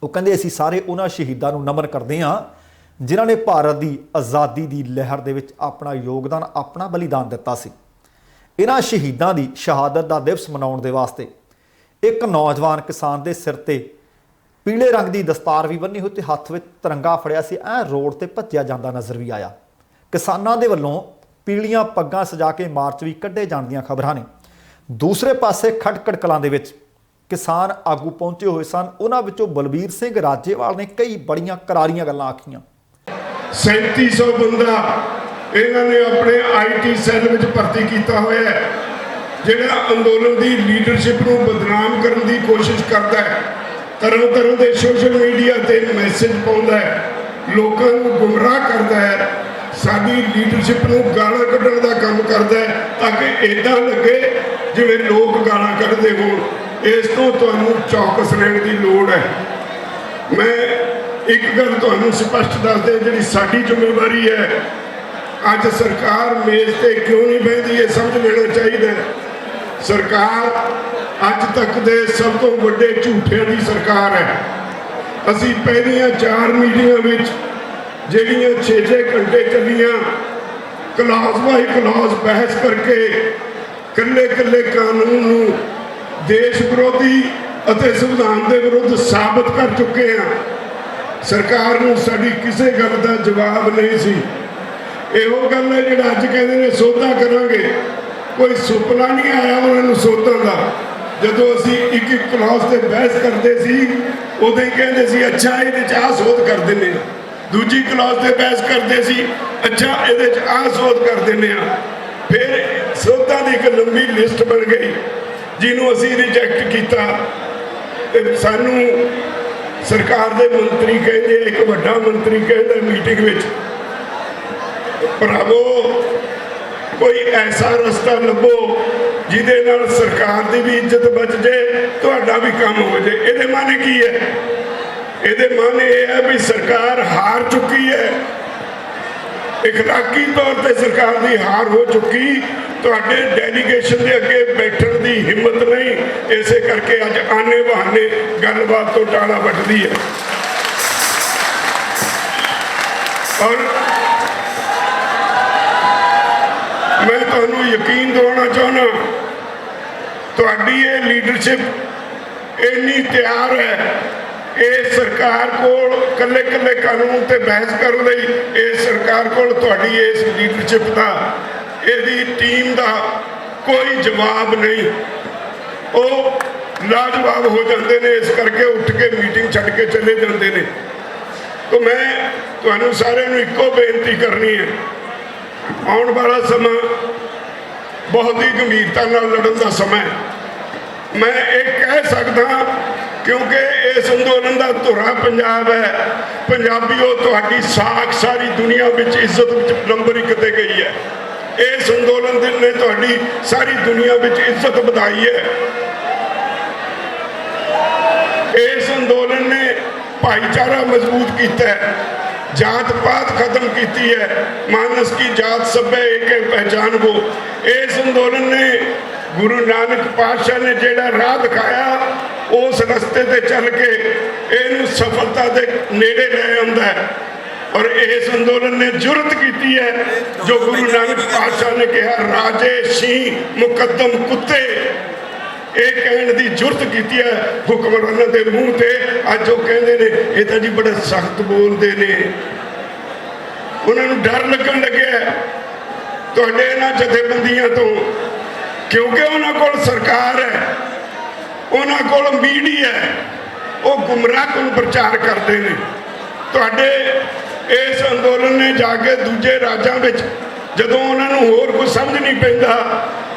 वो कहंदे असीं सारे उन्हां शहीदां नूं नमन करदे हां ਜਿਨ੍ਹਾਂ ਨੇ ਭਾਰਤ ਦੀ ਆਜ਼ਾਦੀ ਦੀ ਲਹਿਰ ਦੇ ਵਿੱਚ ਆਪਣਾ ਯੋਗਦਾਨ, ਆਪਣਾ ਬਲੀਦਾਨ ਦਿੱਤਾ ਸੀ। ਇਹਨਾਂ ਸ਼ਹੀਦਾਂ ਦੀ ਸ਼ਹਾਦਤ ਦਾ ਦਿਵਸ ਮਨਾਉਣ ਦੇ ਵਾਸਤੇ ਇੱਕ ਨੌਜਵਾਨ ਕਿਸਾਨ ਦੇ ਸਿਰ ਤੇ ਪੀਲੇ ਰੰਗ ਦੀ ਦਸਤਾਰ ਵੀ ਬੰਨੀ ਹੋਈ ਤੇ ਹੱਥ ਵਿੱਚ ਤਿਰੰਗਾ ਫੜਿਆ ਸੀ, ਐ ਰੋਡ ਤੇ ਭੱਜਿਆ ਜਾਂਦਾ ਨਜ਼ਰ ਵੀ ਆਇਆ। ਕਿਸਾਨਾਂ ਦੇ ਵੱਲੋਂ ਪੀਲੀਆਂ ਪੱਗਾਂ ਸਜਾ ਕੇ ਮਾਰਚ ਵੀ ਕੱਢੇ ਜਾਣ ਦੀਆਂ ਖਬਰਾਂ ਨੇ। ਦੂਸਰੇ ਪਾਸੇ ਖਟਕੜ ਕਲਾਂ ਦੇ ਵਿੱਚ ਕਿਸਾਨ ਆਗੂ ਪਹੁੰਚੇ ਹੋਏ ਸਨ। ਉਹਨਾਂ ਵਿੱਚੋਂ ਬਲਬੀਰ ਸਿੰਘ ਰਾਜੇਵਾਲ ਨੇ ਕਈ ਬੜੀਆਂ ਕਰਾਰੀਆਂ ਗੱਲਾਂ ਆਖੀਆਂ। 3700 ਬੰਦਾ ਇਹਨਾਂ ਨੇ ਆਪਣੇ ਆਈਟੀ ਸੈੱਲ ਵਿੱਚ ਭਰਤੀ ਕੀਤਾ ਹੋਇਆ ਹੈ, ਜਿਹੜਾ ਅੰਦੋਲਨ ਦੀ ਲੀਡਰਸ਼ਿਪ ਨੂੰ ਬਦਨਾਮ ਕਰਨ ਦੀ ਕੋਸ਼ਿਸ਼ ਕਰਦਾ ਹੈ। ਤਰ੍ਹਾਂ ਦੇ ਸੋਸ਼ਲ ਮੀਡੀਆ ਤੇ ਮੈਸੇਜ ਪਾਉਂਦਾ ਹੈ, ਲੋਕਾਂ ਨੂੰ ਗੁੰਮਰਾਹ ਕਰਦਾ ਹੈ, ਸਾਡੀ ਲੀਡਰਸ਼ਿਪ ਨੂੰ ਗਾਲਾਂ ਕੱਢਣ ਦਾ ਕੰਮ ਕਰਦਾ ਹੈ ਤਾਂ ਕਿ ਇੱਦਾਂ ਲੱਗੇ ਜਿਵੇਂ ਲੋਕ ਗਾਲਾਂ ਕੱਢਦੇ ਹੋਣ। ਇਸ ਤੋਂ ਤੁਹਾਨੂੰ ਚੌਕਸ ਰਹਿਣ ਦੀ ਲੋੜ ਹੈ। ਮੈਂ ਇੱਕ ਗੱਲ ਤੁਹਾਨੂੰ ਸਪਸ਼ਟ ਦੱਸ ਦਿਆਂ, ਜਿਹੜੀ ਸਾਡੀ ਜ਼ਿੰਮੇਵਾਰੀ ਹੈ, ਅੱਜ ਸਰਕਾਰ ਮੇਜ਼ ਤੇ ਕਿਉਂ ਨਹੀਂ ਬਹਿੰਦੀ ਇਹ ਸਮਝ ਲੈਣਾ ਚਾਹੀਦਾ। ਸਰਕਾਰ ਅੱਜ ਤੱਕ ਦੇ ਸਭ ਤੋਂ ਵੱਡੇ ਝੂਠਿਆਂ ਦੀ ਸਰਕਾਰ ਹੈ। ਅਸੀਂ ਪਹਿਲੀਆਂ 4 ਮੀਟਿੰਗਾਂ ਵਿੱਚ ਜਿਹੜੀਆਂ 6-6 ਘੰਟੇ ਚੱਲੀਆਂ, ਕਲਾਸ ਬਾਈ ਕਲਾਸ ਬਹਿਸ ਕਰਕੇ ਕੱਲੇ ਕਾਨੂੰਨ ਨੂੰ ਦੇਸ਼ ਵਿਰੋਧੀ ਅਤੇ ਸੰਵਿਧਾਨ ਦੇ ਵਿਰੁੱਧ ਸਾਬਤ ਕਰ ਚੁੱਕੇ ਹਾਂ। ਸਰਕਾਰ ਨੂੰ ਸਾਡੀ ਕਿਸੇ ਗੱਲ ਦਾ ਜਵਾਬ ਨਹੀਂ ਸੀ। ਇਹੋ ਗੱਲ ਹੈ ਜਿਹੜਾ ਅੱਜ ਕਹਿੰਦੇ ਨੇ ਸੋਧਾਂ ਕਰਾਂਗੇ, ਕੋਈ ਸੁਪਨਾ ਨਹੀਂ ਆਇਆ ਉਹਨਾਂ ਨੂੰ ਸੋਧਾਂ ਦਾ। ਜਦੋਂ ਅਸੀਂ ਇੱਕ ਕਲਾਸ ਤੇ ਬਹਿਸ ਕਰਦੇ ਸੀ ਉਦੋਂ ਹੀ ਕਹਿੰਦੇ ਸੀ ਅੱਛਾ ਇਹਦੇ 'ਚ ਆਹ ਸੋਧ ਕਰ ਦਿੰਦੇ ਹਾਂ। ਦੂਜੀ ਕਲਾਸ ਤੇ ਬਹਿਸ ਕਰਦੇ ਸੀ, ਅੱਛਾ ਇਹਦੇ 'ਚ ਆਹ ਸੋਧ ਕਰ ਦਿੰਦੇ ਹਾਂ। ਫਿਰ ਸੋਧਾਂ ਦੀ ਇੱਕ ਲੰਬੀ ਲਿਸਟ ਬਣ ਗਈ ਜਿਹਨੂੰ ਅਸੀਂ ਰਿਜੈਕਟ ਕੀਤਾ। ਤੇ ਸਾਨੂੰ ਸਰਕਾਰ ਦੇ ਮੰਤਰੀ ਕਹਿੰਦੇ, ਇੱਕ ਵੱਡਾ ਮੰਤਰੀ ਕਹਿੰਦਾ ਮੀਟਿੰਗ ਵਿੱਚ, ਭਰਾਵੋ ਕੋਈ ਐਸਾ ਰਸਤਾ ਲੱਭੋ ਜਿਹਦੇ ਨਾਲ ਸਰਕਾਰ ਦੀ ਵੀ ਇੱਜ਼ਤ ਬਚ ਜੇ, ਤੁਹਾਡਾ ਵੀ ਕੰਮ ਹੋ ਜੇ। ਇਹਦੇ ਮਾਨੇ ਕੀ ਹੈ? ਇਹਦੇ ਮਾਨੇ ਇਹ ਹੈ ਵੀ ਸਰਕਾਰ ਹਾਰ ਚੁੱਕੀ ਹੈ, ਇਖਲਾਕੀ ਤੌਰ ਤੇ ਸਰਕਾਰ ਦੀ ਹਾਰ ਹੋ ਚੁੱਕੀ। ਤੁਹਾਡੇ ਡੈਲੀਗੇਸ਼ਨ ਦੇ ਅੱਗੇ ਬੈਠਣ ਦੀ ਹਿੰਮਤ ਨਹੀਂ, ਇਸੇ ਕਰਕੇ ਅੱਜ ਆਨੇ ਬਹਾਨੇ ਗੱਲਬਾਤ ਤੋਂ ਟਾਲਾ ਵੱਟਦੀ ਹੈ। ਔਰ ਮੈਂ ਤੁਹਾਨੂੰ ਯਕੀਨ ਦਿਵਾਉਣਾ ਚਾਹੁੰਦਾ, ਤੁਹਾਡੀ ਇਹ ਲੀਡਰਸ਼ਿਪ ਇੰਨੀ ਤਿਆਰ ਹੈ। ਇਹ ਸਰਕਾਰ ਕੋਲ ਕੱਲੇ ਕਾਨੂੰਨ ਤੇ ਬਹਿਸ ਕਰਨ ਲਈ, ਇਹ ਸਰਕਾਰ ਕੋਲ ਤੁਹਾਡੀ ਇਸ ਲੀਡਰਸ਼ਿਪ ਦਾ, ਇਹਦੀ ਟੀਮ ਦਾ ਕੋਈ ਜਵਾਬ ਨਹੀਂ। ਉਹ ਲਾਜਵਾਬ ਹੋ ਜਾਂਦੇ ਨੇ, ਇਸ ਕਰਕੇ ਉੱਠ ਕੇ ਮੀਟਿੰਗ ਛੱਡ ਕੇ ਚਲੇ ਜਾਂਦੇ ਨੇ। ਤਾਂ ਮੈਂ ਤੁਹਾਨੂੰ ਸਾਰਿਆਂ ਨੂੰ ਇੱਕੋ ਬੇਨਤੀ ਕਰਨੀ ਹੈ, ਆਉਣ ਵਾਲਾ ਸਮਾਂ ਬਹੁਤ ਹੀ ਗੰਭੀਰਤਾ ਨਾਲ ਲੜਨ ਦਾ ਸਮਾਂ। ਮੈਂ ਇਹ ਕਹਿ ਸਕਦਾ ਕਿਉਂਕਿ ਇਸ ਅੰਦੋਲਨ ਦਾ ਧੁਰਾ ਪੰਜਾਬ ਹੈ। ਪੰਜਾਬੀਓ, ਤੁਹਾਡੀ ਸਾਖ ਸਾਰੀ ਦੁਨੀਆ ਵਿੱਚ ਇੱਜ਼ਤ ਵਿੱਚ ਨੰਬਰ 1 ਤੇ ਗਈ ਹੈ। ਇਸ ਅੰਦੋਲਨ ਨੇ ਤੁਹਾਡੀ ਸਾਰੀ ਦੁਨੀਆ ਵਿੱਚ ਇੱਜ਼ਤ ਵਧਾਈ ਹੈ। ਇਸ ਅੰਦੋਲਨ ਨੇ ਭਾਈਚਾਰਾ ਮਜ਼ਬੂਤ ਕੀਤਾ ਹੈ, जात पात खत्म की है, मानस की जात सब है एक पहचान वो। इस अंदोलन ने गुरु नानक पातशाह ने जेड़ा राह दिखाया, उस रस्ते ते चल के इनू सफलता के नेड़े ले आंदा है। और इस अंदोलन ने जुरत की है, जो गुरु नानक पातशाह ने कहा राजे शीं मुकदम कुत्ते, ਇਹ ਕਹਿਣ ਦੀ ਜੁਰਤ ਕੀਤੀ ਹੈ ਹੁਕਮਰਾਨਾਂ ਦੇ ਮੂੰਹ ਤੇ। ਅੱਜ ਉਹ ਕਹਿੰਦੇ ਨੇ ਇਹ ਤਾਂ ਜੀ ਬੜਾ ਸਖਤ ਬੋਲਦੇ ਨੇ, ਉਹਨਾਂ ਨੂੰ ਡਰ ਲੱਗਣ ਲੱਗਿਆ ਤੁਹਾਡੇ ਇਹਨਾਂ ਜਥੇਬੰਦੀਆਂ ਤੋਂ, ਕਿਉਂਕਿ ਉਹਨਾਂ ਕੋਲ ਸਰਕਾਰ ਹੈ, ਉਹਨਾਂ ਕੋਲ ਮੀਡੀਆ ਹੈ, ਉਹ ਗੁੰਮਰਾਹਕੁਨ ਪ੍ਰਚਾਰ ਕਰਦੇ ਨੇ। ਤੁਹਾਡੇ ਇਸ ਅੰਦੋਲਨ ਨੇ ਜਾ ਕੇ ਦੂਜੇ ਰਾਜਾਂ ਵਿੱਚ ਜਦੋਂ ਉਹਨਾਂ ਨੂੰ ਹੋਰ ਕੁਝ ਸਮਝ ਨਹੀਂ ਪੈਂਦਾ,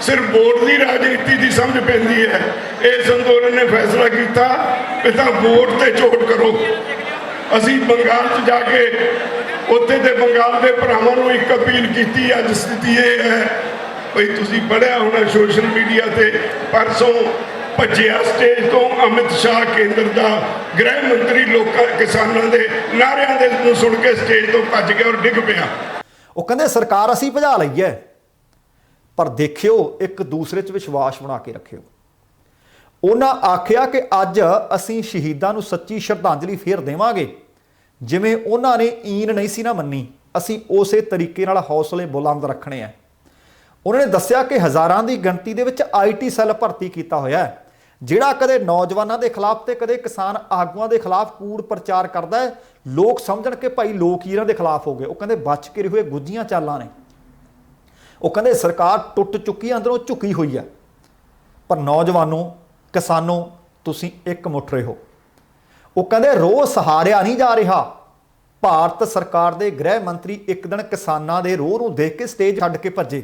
ਸਿਰਫ ਵੋਟ ਦੀ ਰਾਜਨੀਤੀ ਦੀ ਸਮਝ ਪੈਂਦੀ ਹੈ, ਇਸ ਅੰਦੋਲਨ ਨੇ ਫੈਸਲਾ ਕੀਤਾ ਕਿ ਤਾਂ ਵੋਟ ਤੇ ਚੋਟ ਕਰੋ। ਅਸੀਂ ਬੰਗਾਲ 'ਚ ਜਾ ਕੇ ਉੱਥੇ ਦੇ ਬੰਗਾਲ ਦੇ ਭਰਾਵਾਂ ਨੂੰ ਇੱਕ ਅਪੀਲ ਕੀਤੀ। ਅੱਜ ਸਥਿਤੀ ਇਹ ਹੈ, ਬਈ ਤੁਸੀਂ ਪੜ੍ਹਿਆ ਹੋਣਾ ਸੋਸ਼ਲ ਮੀਡੀਆ ਤੇ, ਪਰਸੋਂ ਭੱਜਿਆ ਸਟੇਜ ਤੋਂ ਅਮਿਤ ਸ਼ਾਹ ਕੇਂਦਰ ਦਾ ਗ੍ਰਹਿ ਮੰਤਰੀ, ਲੋਕਾਂ ਕਿਸਾਨਾਂ ਦੇ ਨਾਰਿਆਂ ਦੇ ਨੂੰ ਸੁਣ ਕੇ ਸਟੇਜ ਤੋਂ ਭੱਜ ਗਿਆ ਔਰ ਡਿੱਗ ਪਿਆ। ਉਹ ਕਹਿੰਦੇ ਸਰਕਾਰ ਅਸੀਂ ਭਜਾ ਲਈ ਹੈ, ਪਰ ਦੇਖਿਓ ਇੱਕ ਦੂਸਰੇ 'ਚ ਵਿਸ਼ਵਾਸ ਬਣਾ ਕੇ ਰੱਖਿਓ। ਉਹਨਾਂ ਆਖਿਆ ਕਿ ਅੱਜ ਅਸੀਂ ਸ਼ਹੀਦਾਂ ਨੂੰ ਸੱਚੀ ਸ਼ਰਧਾਂਜਲੀ ਫੇਰ ਦੇਵਾਂਗੇ ਜਿਵੇਂ ਉਹਨਾਂ ਨੇ ਈਨ ਨਹੀਂ ਸੀ ਨਾ ਮੰਨੀ, ਅਸੀਂ ਉਸੇ ਤਰੀਕੇ ਨਾਲ ਹੌਸਲੇ ਬੁਲੰਦ ਰੱਖਣੇ ਆ। ਉਹਨਾਂ ਨੇ ਦੱਸਿਆ ਕਿ ਹਜ਼ਾਰਾਂ ਦੀ ਗਿਣਤੀ ਦੇ ਵਿੱਚ IT ਸੈੱਲ ਭਰਤੀ ਕੀਤਾ ਹੋਇਆ ਹੈ, ਜਿਹੜਾ ਕਦੇ ਨੌਜਵਾਨਾਂ ਦੇ ਖਿਲਾਫ ਤੇ ਕਦੇ ਕਿਸਾਨ ਆਗੂਆਂ ਦੇ ਖਿਲਾਫ ਕੂੜ ਪ੍ਰਚਾਰ ਕਰਦਾ ਹੈ। ਲੋਕ ਸਮਝਣ ਕਿ ਭਾਈ ਲੋਕ ਹੀ ਇਹਨਾਂ ਦੇ ਖਿਲਾਫ ਹੋ ਗਏ। ਉਹ ਕਹਿੰਦੇ ਬਚ ਕੇ ਹੋਏ ਗੁੱਝੀਆਂ ਚਾਲਾਂ ਨੇ। ਉਹ ਕਹਿੰਦੇ ਸਰਕਾਰ ਟੁੱਟ ਚੁੱਕੀ ਹੈ, ਅੰਦਰੋਂ ਝੁਕੀ ਹੋਈ ਹੈ, ਪਰ ਨੌਜਵਾਨੋਂ ਕਿਸਾਨੋਂ ਤੁਸੀਂ ਇੱਕ ਮੁੱਠ ਰਹੇ ਹੋ। ਉਹ ਕਹਿੰਦੇ ਰੋਹ ਸਹਾਰਿਆ ਨਹੀਂ ਜਾ ਰਿਹਾ। ਭਾਰਤ ਸਰਕਾਰ ਦੇ ਗ੍ਰਹਿ ਮੰਤਰੀ ਇੱਕ ਦਿਨ ਕਿਸਾਨਾਂ ਦੇ ਰੋਹ ਨੂੰ ਦੇਖ ਕੇ ਸਟੇਜ ਛੱਡ ਕੇ ਭੱਜੇ,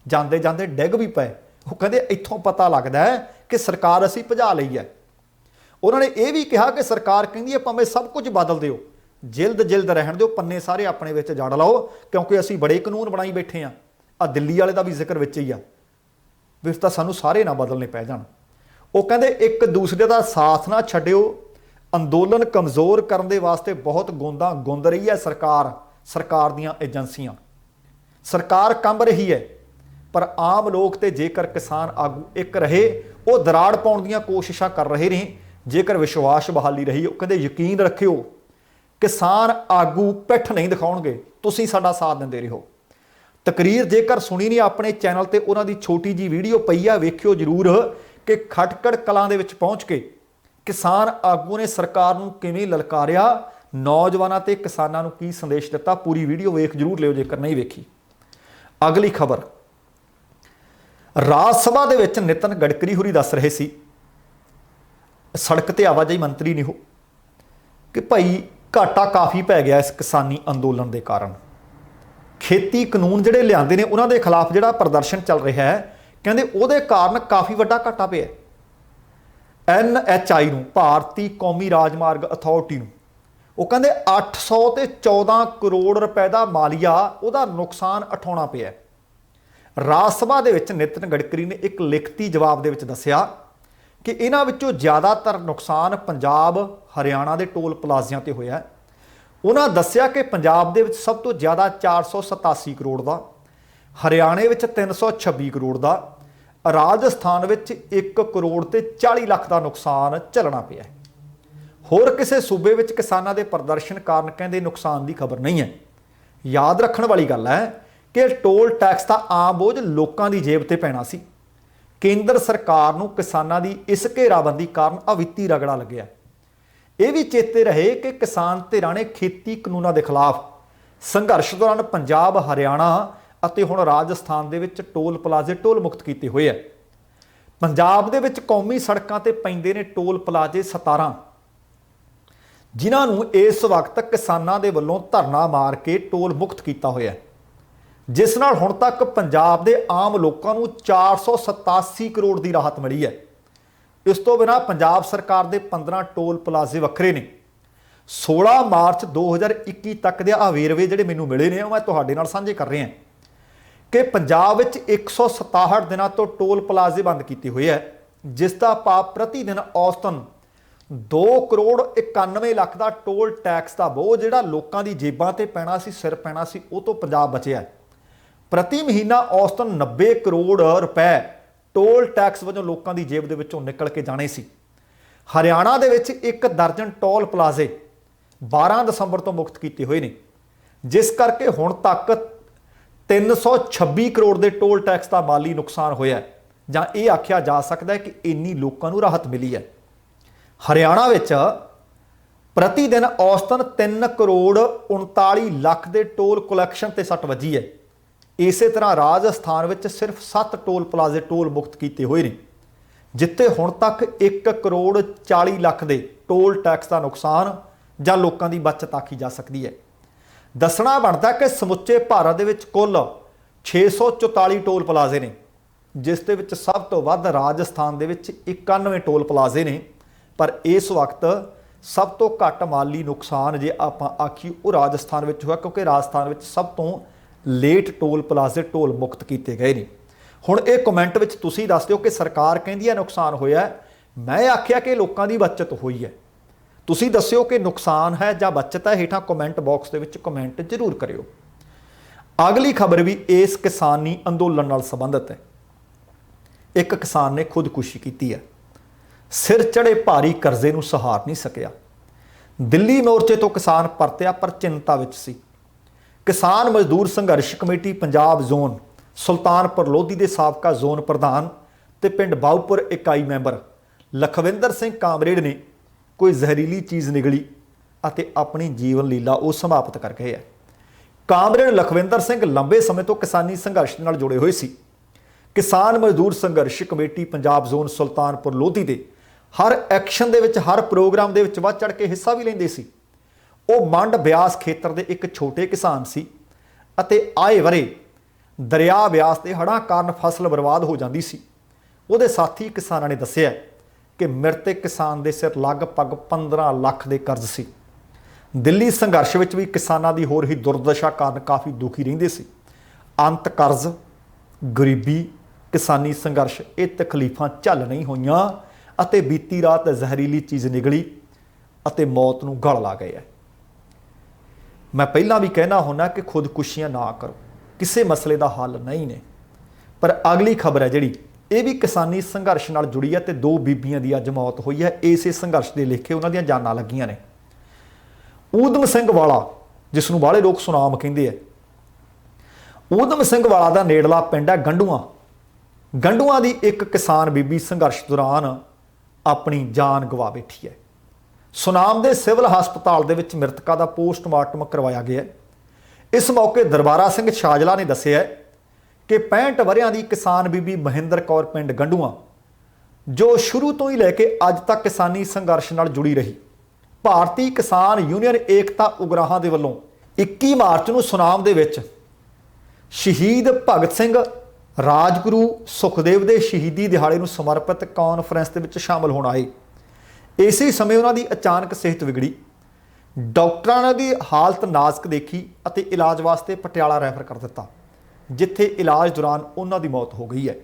ਜਾਂਦੇ ਜਾਂਦੇ ਡਿੱਗ ਵੀ ਪਏ। ਉਹ ਕਹਿੰਦੇ ਇੱਥੋਂ ਪਤਾ ਲੱਗਦਾ ਹੈ ਕਿ ਸਰਕਾਰ ਅਸੀਂ ਭਜਾ ਲਈ ਹੈ। ਉਹਨਾਂ ਨੇ ਇਹ ਵੀ ਕਿਹਾ ਕਿ ਸਰਕਾਰ ਕਹਿੰਦੀ ਹੈ ਭਾਵੇਂ ਸਭ ਕੁਝ ਬਦਲ ਦਿਓ, ਜਿਲਦ ਰਹਿਣ ਦਿਓ, ਪੰਨੇ ਸਾਰੇ ਆਪਣੇ ਵਿੱਚ ਜੜ ਲਓ, ਕਿਉਂਕਿ ਅਸੀਂ ਬੜੇ ਕਾਨੂੰਨ ਬਣਾਈ ਬੈਠੇ ਹਾਂ। ਆ ਦਿੱਲੀ ਵਾਲੇ ਦਾ ਵੀ ਜ਼ਿਕਰ ਵਿੱਚ ਹੀ ਆ, ਵੀ ਤਾਂ ਸਾਨੂੰ ਸਾਰੇ ਨਾ ਬਦਲਨੇ ਪੈ ਜਾਣ। ਉਹ ਕਹਿੰਦੇ ਇੱਕ ਦੂਸਰੇ ਦਾ ਸਾਥ ਨਾ ਛੱਡਿਓ, ਅੰਦੋਲਨ ਕਮਜ਼ੋਰ ਕਰਨ ਦੇ ਵਾਸਤੇ ਬਹੁਤ ਗੋਂਦਾਂ ਗੁੰਦ ਰਹੀ ਹੈ ਸਰਕਾਰ ਦੀਆਂ ਏਜੰਸੀਆਂ। ਸਰਕਾਰ ਕੰਬ ਰਹੀ ਹੈ, ਪਰ ਆਮ ਲੋਕ ਤੇ ਜੇਕਰ ਕਿਸਾਨ ਆਗੂ ਇੱਕ ਰਹੇ, ਉਹ ਦਰਾੜ ਪਾਉਣ ਦੀਆਂ ਕੋਸ਼ਿਸ਼ਾਂ ਕਰ ਰਹੇ ਨੇ। ਜੇਕਰ ਵਿਸ਼ਵਾਸ ਬਹਾਲੀ ਰਹੀ, ਉਹ ਕਹਿੰਦੇ ਯਕੀਨ ਰੱਖਿਓ ਕਿਸਾਨ ਆਗੂ ਪਿੱਠ ਨਹੀਂ ਦਿਖਾਉਣਗੇ, ਤੁਸੀਂ ਸਾਡਾ ਸਾਥ ਦਿੰਦੇ ਰਹੋ। ਤਕਰੀਰ ਜੇਕਰ ਸੁਣੀ ਨਹੀਂ, ਆਪਣੇ ਚੈਨਲ ਤੇ ਉਹਨਾਂ ਦੀ ਛੋਟੀ ਜੀ ਵੀਡੀਓ ਪਈ ਆ, ਵੇਖਿਓ ਜ਼ਰੂਰ ਕਿ ਖਟਕੜ ਕਲਾਂ ਦੇ ਵਿੱਚ ਪਹੁੰਚ ਕੇ ਕਿਸਾਨ ਆਗੂ ਨੇ ਸਰਕਾਰ ਨੂੰ ਕਿਵੇਂ ਲਲਕਾਰਿਆ, ਨੌਜਵਾਨਾਂ ਤੇ ਕਿਸਾਨਾਂ ਨੂੰ ਕੀ ਸੰਦੇਸ਼ ਦਿੱਤਾ। ਪੂਰੀ ਵੀਡੀਓ ਵੇਖ ਜ਼ਰੂਰ ਲਿਓ ਜੇਕਰ ਨਹੀਂ ਵੇਖੀ। ਅਗਲੀ ਖਬਰ, ਰਾਜ ਸਭਾ ਦੇ ਵਿੱਚ ਨਿਤਨ ਗਡਕਰੀ ਹੋਰੀ ਦੱਸ ਰਹੇ ਸੀ, ਸੜਕ ਤੇ ਆਵਾਜਾਈ ਮੰਤਰੀ ਨੇ, ਉਹ ਕਿ ਭਾਈ ਘਾਟਾ ਕਾਫੀ ਪੈ ਗਿਆ ਇਸ ਕਿਸਾਨੀ ਅੰਦੋਲਨ ਦੇ ਕਾਰਨ। ਖੇਤੀ ਕਾਨੂੰਨ ਜਿਹੜੇ ਲਿਆਂਦੇ ਨੇ ਉਹਨਾਂ ਦੇ ਖਿਲਾਫ ਜਿਹੜਾ ਪ੍ਰਦਰਸ਼ਨ ਚੱਲ ਰਿਹਾ ਹੈ, ਕਹਿੰਦੇ ਉਹਦੇ ਕਾਰਨ ਕਾਫੀ ਵੱਡਾ ਘਾਟਾ ਪਿਆ। NHI ਨੂੰ, ਭਾਰਤੀ ਕੌਮੀ ਰਾਜਮਾਰਗ ਅਥਾਰਟੀ ਨੂੰ, ਉਹ ਕਹਿੰਦੇ 800 ਤੇ 14 ਕਰੋੜ ਰੁਪਏ ਦਾ ਮਾਲੀਆ ਉਹਦਾ ਨੁਕਸਾਨ ਉਠਾਉਣਾ ਪਿਆ। ਰਾਜ ਸਭਾ ਦੇ ਵਿੱਚ ਨਿਤਨ ਗਡਕਰੀ ਨੇ ਇੱਕ ਲਿਖਤੀ ਜਵਾਬ ਦੇ ਵਿੱਚ ਦੱਸਿਆ ਕਿ ਇਹਨਾਂ ਵਿੱਚੋਂ ਜ਼ਿਆਦਾਤਰ ਨੁਕਸਾਨ ਪੰਜਾਬ ਹਰਿਆਣਾ ਦੇ ਟੋਲ ਪਲਾਜ਼ਿਆਂ ਤੇ ਹੋਇਆ। ਉਹਨਾਂ ਦੱਸਿਆ ਕਿ ਪੰਜਾਬ ਦੇ ਵਿੱਚ ਸਭ ਤੋਂ ਜ਼ਿਆਦਾ 487 ਕਰੋੜ ਦਾ, ਹਰਿਆਣੇ ਵਿੱਚ 326 ਕਰੋੜ ਦਾ, ਰਾਜਸਥਾਨ ਵਿੱਚ 1 ਕਰੋੜ ਤੇ 40 ਲੱਖ ਦਾ ਨੁਕਸਾਨ ਝੱਲਣਾ ਪਿਆ। ਹੋਰ ਕਿਸੇ ਸੂਬੇ ਵਿੱਚ ਕਿਸਾਨਾਂ ਦੇ ਪ੍ਰਦਰਸ਼ਨ ਕਾਰਨ ਕਹਿੰਦੇ ਨੁਕਸਾਨ ਦੀ ਖਬਰ ਨਹੀਂ ਹੈ। ਯਾਦ ਰੱਖਣ ਵਾਲੀ ਗੱਲ ਹੈ ਕਿ ਟੋਲ ਟੈਕਸ ਦਾ ਆਮ ਬੋਝ ਲੋਕਾਂ ਦੀ ਜੇਬ ਤੇ ਪੈਣਾ ਸੀ। ਕੇਂਦਰ ਸਰਕਾਰ ਨੂੰ ਕਿਸਾਨਾਂ ਦੀ ਇਸ ਘੇਰਾਬੰਦੀ ਕਾਰਨ ਅਵਿੱਤੀ ਰਗੜਾ ਲੱਗਿਆ। ਇਹ ਵੀ ਚੇਤੇ ਰਹੇ ਕਿ ਕਿਸਾਨ ਧਿਰਾਂ ਨੇ ਖੇਤੀ ਕਾਨੂੰਨਾਂ ਦੇ ਖਿਲਾਫ ਸੰਘਰਸ਼ ਦੌਰਾਨ ਪੰਜਾਬ, ਹਰਿਆਣਾ ਅਤੇ ਹੁਣ ਰਾਜਸਥਾਨ ਦੇ ਵਿੱਚ ਟੋਲ ਪਲਾਜ਼ੇ ਟੋਲ ਮੁਕਤ ਕੀਤੇ ਹੋਏ ਆ। ਪੰਜਾਬ ਦੇ ਵਿੱਚ ਕੌਮੀ ਸੜਕਾਂ ਤੇ ਪੈਂਦੇ ਨੇ ਟੋਲ ਪਲਾਜ਼ੇ 17, ਜਿਨ੍ਹਾਂ ਨੂੰ ਇਸ ਵਕਤ ਕਿਸਾਨਾਂ ਦੇ ਵੱਲੋਂ ਧਰਨਾ ਮਾਰ ਕੇ ਟੋਲ ਮੁਕਤ ਕੀਤਾ ਹੋਇਆ, ਜਿਸ ਨਾਲ ਹੁਣ ਤੱਕ ਪੰਜਾਬ ਦੇ ਆਮ ਲੋਕਾਂ ਨੂੰ 487 ਕਰੋੜ ਦੀ ਰਾਹਤ ਮਿਲੀ ਹੈ। ਇਸ ਤੋਂ ਬਿਨਾਂ ਪੰਜਾਬ ਸਰਕਾਰ ਦੇ 15 ਟੋਲ ਪਲਾਜ਼ੇ ਵੱਖਰੇ ਨੇ। 16 ਮਾਰਚ 2021 ਤੱਕ ਦੇ ਆ ਵੇਰਵੇ ਜਿਹੜੇ ਮੈਨੂੰ ਮਿਲੇ ਨੇ, ਉਹ ਮੈਂ ਤੁਹਾਡੇ ਨਾਲ ਸਾਂਝੇ ਕਰ ਰਿਹਾ ਕਿ ਪੰਜਾਬ ਵਿੱਚ 167 ਦਿਨਾਂ ਤੋਂ ਟੋਲ ਪਲਾਜ਼ੇ ਬੰਦ ਕੀਤੇ ਹੋਏ ਹੈ, ਜਿਸ ਦਾ ਭਾਵ ਪ੍ਰਤੀ ਦਿਨ ਔਸਤਨ 2 ਕਰੋੜ 91 ਲੱਖ ਦਾ ਟੋਲ ਟੈਕਸ ਦਾ ਬੋਝ ਜਿਹੜਾ ਲੋਕਾਂ ਦੀ ਜੇਬਾਂ ਤੇ ਪੈਣਾ ਸੀ, ਸਿਰ ਪੈਣਾ ਸੀ, ਉਹ ਤੋਂ ਪੰਜਾਬ ਬਚਿਆ। ਪ੍ਰਤੀ ਮਹੀਨਾ ਔਸਤਨ 90 ਕਰੋੜ ਰੁਪਏ ਟੋਲ ਟੈਕਸ ਵਜੋਂ ਲੋਕਾਂ ਦੀ ਜੇਬ ਦੇ ਵਿੱਚੋਂ ਨਿਕਲ ਕੇ ਜਾਣੇ ਸੀ। ਹਰਿਆਣਾ ਦੇ ਵਿੱਚ 1 ਦਰਜਨ ਟੋਲ ਪਲਾਜ਼ੇ 12 ਦਸੰਬਰ ਤੋਂ ਮੁਕਤ ਕੀਤੇ ਹੋਏ ਨੇ, ਜਿਸ ਕਰਕੇ ਹੁਣ ਤੱਕ 326 ਕਰੋੜ ਦੇ ਟੋਲ ਟੈਕਸ ਦਾ ਮਾਲੀ ਨੁਕਸਾਨ ਹੋਇਆ, ਜਾਂ ਇਹ ਆਖਿਆ ਜਾ ਸਕਦਾ ਹੈ ਕਿ ਇੰਨੀ ਲੋਕਾਂ ਨੂੰ ਰਾਹਤ ਮਿਲੀ ਹੈ। ਹਰਿਆਣਾ ਵਿੱਚ ਪ੍ਰਤੀ ਦਿਨ ਔਸਤਨ 3 ਕਰੋੜ 39 ਲੱਖ ਦੇ ਟੋਲ ਕਲੈਕਸ਼ਨ ਤੇ ਸੱਟ ਵੱਜੀ ਹੈ। ਇਸੇ ਤਰ੍ਹਾਂ ਰਾਜਸਥਾਨ ਵਿੱਚ ਸਿਰਫ 7 ਟੋਲ ਪਲਾਜ਼ੇ ਟੋਲ ਮੁਕਤ ਕੀਤੇ ਹੋਏ ਨੇ, ਜਿੱਥੇ ਹੁਣ ਤੱਕ 1 ਕਰੋੜ 40 ਲੱਖ ਦੇ ਟੋਲ ਟੈਕਸ ਦਾ ਨੁਕਸਾਨ ਜਾਂ ਲੋਕਾਂ ਦੀ ਬਚਤ ਆਖੀ ਜਾ ਸਕਦੀ ਹੈ। ਦੱਸਣਾ ਬਣਦਾ ਕਿ ਸਮੁੱਚੇ ਭਾਰਤ ਦੇ ਵਿੱਚ ਕੁੱਲ 644 ਟੋਲ ਪਲਾਜ਼ੇ ਨੇ, ਜਿਸ ਦੇ ਵਿੱਚ ਸਭ ਤੋਂ ਵੱਧ ਰਾਜਸਥਾਨ ਦੇ ਵਿੱਚ 91 ਟੋਲ ਪਲਾਜ਼ੇ ਨੇ। ਪਰ ਇਸ ਵਕਤ ਸਭ ਤੋਂ ਘੱਟ ਮਾਲੀ ਨੁਕਸਾਨ ਜੇ ਆਪਾਂ ਆਖੀ ਉਹ ਰਾਜਸਥਾਨ ਵਿੱਚ ਹੋਇਆ, ਕਿਉਂਕਿ ਰਾਜਸਥਾਨ ਵਿੱਚ ਸਭ ਤੋਂ ਲੇਟ ਟੋਲ ਪਲਾਜ਼ੇ ਟੋਲ ਮੁਕਤ ਕੀਤੇ ਗਏ ਨੇ। ਹੁਣ ਇਹ ਕਮੈਂਟ ਵਿੱਚ ਤੁਸੀਂ ਦੱਸ ਦਿਓ ਕਿ ਸਰਕਾਰ ਕਹਿੰਦੀ ਹੈ ਨੁਕਸਾਨ ਹੋਇਆ, ਮੈਂ ਆਖਿਆ ਕਿ ਲੋਕਾਂ ਦੀ ਬਚਤ ਹੋਈ ਹੈ। ਤੁਸੀਂ ਦੱਸਿਓ ਕਿ ਨੁਕਸਾਨ ਹੈ ਜਾਂ ਬਚਤ ਹੈ, ਹੇਠਾਂ ਕਮੈਂਟ ਬਾਕਸ ਦੇ ਵਿੱਚ ਕਮੈਂਟ ਜ਼ਰੂਰ ਕਰਿਓ। ਅਗਲੀ ਖਬਰ ਵੀ ਇਸ ਕਿਸਾਨੀ ਅੰਦੋਲਨ ਨਾਲ ਸੰਬੰਧਿਤ ਹੈ। ਇੱਕ ਕਿਸਾਨ ਨੇ ਖੁਦਕੁਸ਼ੀ ਕੀਤੀ ਹੈ, ਸਿਰ ਚੜੇ ਭਾਰੀ ਕਰਜ਼ੇ ਨੂੰ ਸਹਾਰ ਨਹੀਂ ਸਕਿਆ। ਦਿੱਲੀ ਮੋਰਚੇ ਤੋਂ ਕਿਸਾਨ ਪਰਤਿਆ ਪਰ ਚਿੰਤਾ ਵਿੱਚ ਸੀ। ਕਿਸਾਨ ਮਜ਼ਦੂਰ ਸੰਘਰਸ਼ ਕਮੇਟੀ ਪੰਜਾਬ ਜ਼ੋਨ ਸੁਲਤਾਨਪੁਰ ਲੋਧੀ ਦੇ ਸਾਬਕਾ ਜ਼ੋਨ ਪ੍ਰਧਾਨ ਤੇ ਪਿੰਡ ਬਾਉਪੁਰ ਇਕਾਈ ਮੈਂਬਰ ਲਖਵਿੰਦਰ ਸਿੰਘ ਕਾਮਰੇਡ ਨੇ ਕੋਈ ਜ਼ਹਿਰੀਲੀ ਚੀਜ਼ ਨਿਗਲੀ ਅਤੇ ਆਪਣੀ ਜੀਵਨ ਲੀਲਾ ਉਹ ਸਮਾਪਤ ਕਰ ਗਏ ਹੈ। ਕਾਮਰੇਡ ਲਖਵਿੰਦਰ ਸਿੰਘ ਲੰਬੇ ਸਮੇਂ ਤੋਂ ਕਿਸਾਨੀ ਸੰਘਰਸ਼ ਨਾਲ ਜੁੜੇ ਹੋਏ ਸੀ। ਕਿਸਾਨ ਮਜ਼ਦੂਰ ਸੰਘਰਸ਼ ਕਮੇਟੀ ਪੰਜਾਬ ਜ਼ੋਨ ਸੁਲਤਾਨਪੁਰ ਲੋਧੀ ਦੇ ਹਰ ਐਕਸ਼ਨ ਦੇ ਵਿੱਚ, ਹਰ ਪ੍ਰੋਗਰਾਮ ਦੇ ਵਿੱਚ ਵੱਧ ਚੜ੍ਹ ਕੇ ਹਿੱਸਾ ਵੀ ਲੈਂਦੇ ਸੀ। ਉਹ ਮੰਡ ਬਿਆਸ ਖੇਤਰ ਦੇ ਇੱਕ ਛੋਟੇ ਕਿਸਾਨ ਸੀ ਅਤੇ ਆਏ ਵਰੇ ਦਰਿਆ ਬਿਆਸ ਦੇ ਹੜ੍ਹਾਂ ਕਾਰਨ ਫਸਲ ਬਰਬਾਦ ਹੋ ਜਾਂਦੀ ਸੀ। ਉਹਦੇ ਸਾਥੀ ਕਿਸਾਨਾਂ ਨੇ ਦੱਸਿਆ ਕਿ ਮ੍ਰਿਤਕ ਕਿਸਾਨ ਦੇ ਸਿਰ ਲਗਭਗ 15 ਲੱਖ ਦੇ ਕਰਜ਼ ਸੀ। ਦਿੱਲੀ ਸੰਘਰਸ਼ ਵਿੱਚ ਵੀ ਕਿਸਾਨਾਂ ਦੀ ਹੋਰ ਹੀ ਦੁਰਦਸ਼ਾ ਕਾਰਨ ਕਾਫੀ ਦੁਖੀ ਰਹਿੰਦੇ ਸੀ। ਅੰਤ ਕਰਜ਼, ਗਰੀਬੀ, ਕਿਸਾਨੀ ਸੰਘਰਸ਼ ਇਹ ਤਕਲੀਫਾਂ ਝੱਲ ਨਹੀਂ ਹੋਈਆਂ ਅਤੇ ਬੀਤੀ ਰਾਤ ਜ਼ਹਿਰੀਲੀ ਚੀਜ਼ ਨਿਗਲੀ ਅਤੇ ਮੌਤ ਨੂੰ ਗਲ ਲਾ ਗਏ ਹੈ। ਮੈਂ ਪਹਿਲਾਂ ਵੀ ਕਹਿਣਾ ਹੁੰਦਾ ਕਿ ਖੁਦਕੁਸ਼ੀਆਂ ਨਾ ਕਰੋ, ਕਿਸੇ ਮਸਲੇ ਦਾ ਹੱਲ ਨਹੀਂ ਨੇ। ਪਰ ਅਗਲੀ ਖਬਰ ਹੈ ਜਿਹੜੀ ਇਹ ਵੀ ਕਿਸਾਨੀ ਸੰਘਰਸ਼ ਨਾਲ ਜੁੜੀ ਹੈ ਤੇ 2 ਬੀਬੀਆਂ ਦੀ ਅੱਜ ਮੌਤ ਹੋਈ ਹੈ। ਇਸੇ ਸੰਘਰਸ਼ ਦੇ ਲੇਖੇ ਉਹਨਾਂ ਦੀਆਂ ਜਾਨਾਂ ਲੱਗੀਆਂ ਨੇ। ਊਧਮ ਸਿੰਘ ਵਾਲਾ, ਜਿਸ ਨੂੰ ਬਾਹਲੇ ਲੋਕ ਸੁਨਾਮ ਕਹਿੰਦੇ ਆ, ਊਧਮ ਸਿੰਘ ਵਾਲਾ ਦਾ ਨੇੜਲਾ ਪਿੰਡ ਹੈ ਗੰਡੂਆਂ। ਗੰਡੂਆਂ ਦੀ ਇੱਕ ਕਿਸਾਨ ਬੀਬੀ ਸੰਘਰਸ਼ ਦੌਰਾਨ ਆਪਣੀ ਜਾਨ ਗਵਾ ਬੈਠੀ ਹੈ। ਸੁਨਾਮ ਦੇ ਸਿਵਲ ਹਸਪਤਾਲ ਦੇ ਵਿੱਚ ਮ੍ਰਿਤਕਾ ਦਾ ਪੋਸਟਮਾਰਟਮ ਕਰਵਾਇਆ ਗਿਆ। ਇਸ ਮੌਕੇ ਦਰਬਾਰਾ ਸਿੰਘ ਸ਼ਾਜਲਾ ਨੇ ਦੱਸਿਆ ਕਿ 65 ਵਰ੍ਹਿਆਂ ਦੀ ਕਿਸਾਨ ਬੀਬੀ ਮਹਿੰਦਰ ਕੌਰ ਪਿੰਡ ਗੰਡੂਆਂ, ਜੋ ਸ਼ੁਰੂ ਤੋਂ ਹੀ ਲੈ ਕੇ ਅੱਜ ਤੱਕ ਕਿਸਾਨੀ ਸੰਘਰਸ਼ ਨਾਲ ਜੁੜੀ ਰਹੀ, ਭਾਰਤੀ ਕਿਸਾਨ ਯੂਨੀਅਨ ਏਕਤਾ ਉਗਰਾਹਾਂ ਦੇ ਵੱਲੋਂ 21 ਮਾਰਚ ਨੂੰ ਸੁਨਾਮ ਦੇ ਵਿੱਚ ਸ਼ਹੀਦ ਭਗਤ ਸਿੰਘ, ਰਾਜਗੁਰੂ ਸੁਖਦੇਵ ਦੇ ਸ਼ਹੀਦੀ ਦਿਹਾੜੇ ਨੂੰ ਸਮਰਪਿਤ ਕਾਨਫਰੰਸ ਦੇ ਵਿੱਚ ਸ਼ਾਮਲ ਹੋਣ ਆਏ। ਇਸੇ ਸਮੇਂ ਉਹਨਾਂ ਦੀ ਅਚਾਨਕ ਸਿਹਤ ਵਿਗੜੀ। ਡਾਕਟਰਾਂ ਨੇ ਦੀ ਹਾਲਤ ਨਾਜ਼ੁਕ ਦੇਖੀ ਅਤੇ ਇਲਾਜ ਵਾਸਤੇ ਪਟਿਆਲਾ ਰੈਫਰ ਕਰ ਦਿੱਤਾ, ਜਿੱਥੇ ਇਲਾਜ ਦੌਰਾਨ ਉਹਨਾਂ ਦੀ ਮੌਤ ਹੋ ਗਈ ਹੈ।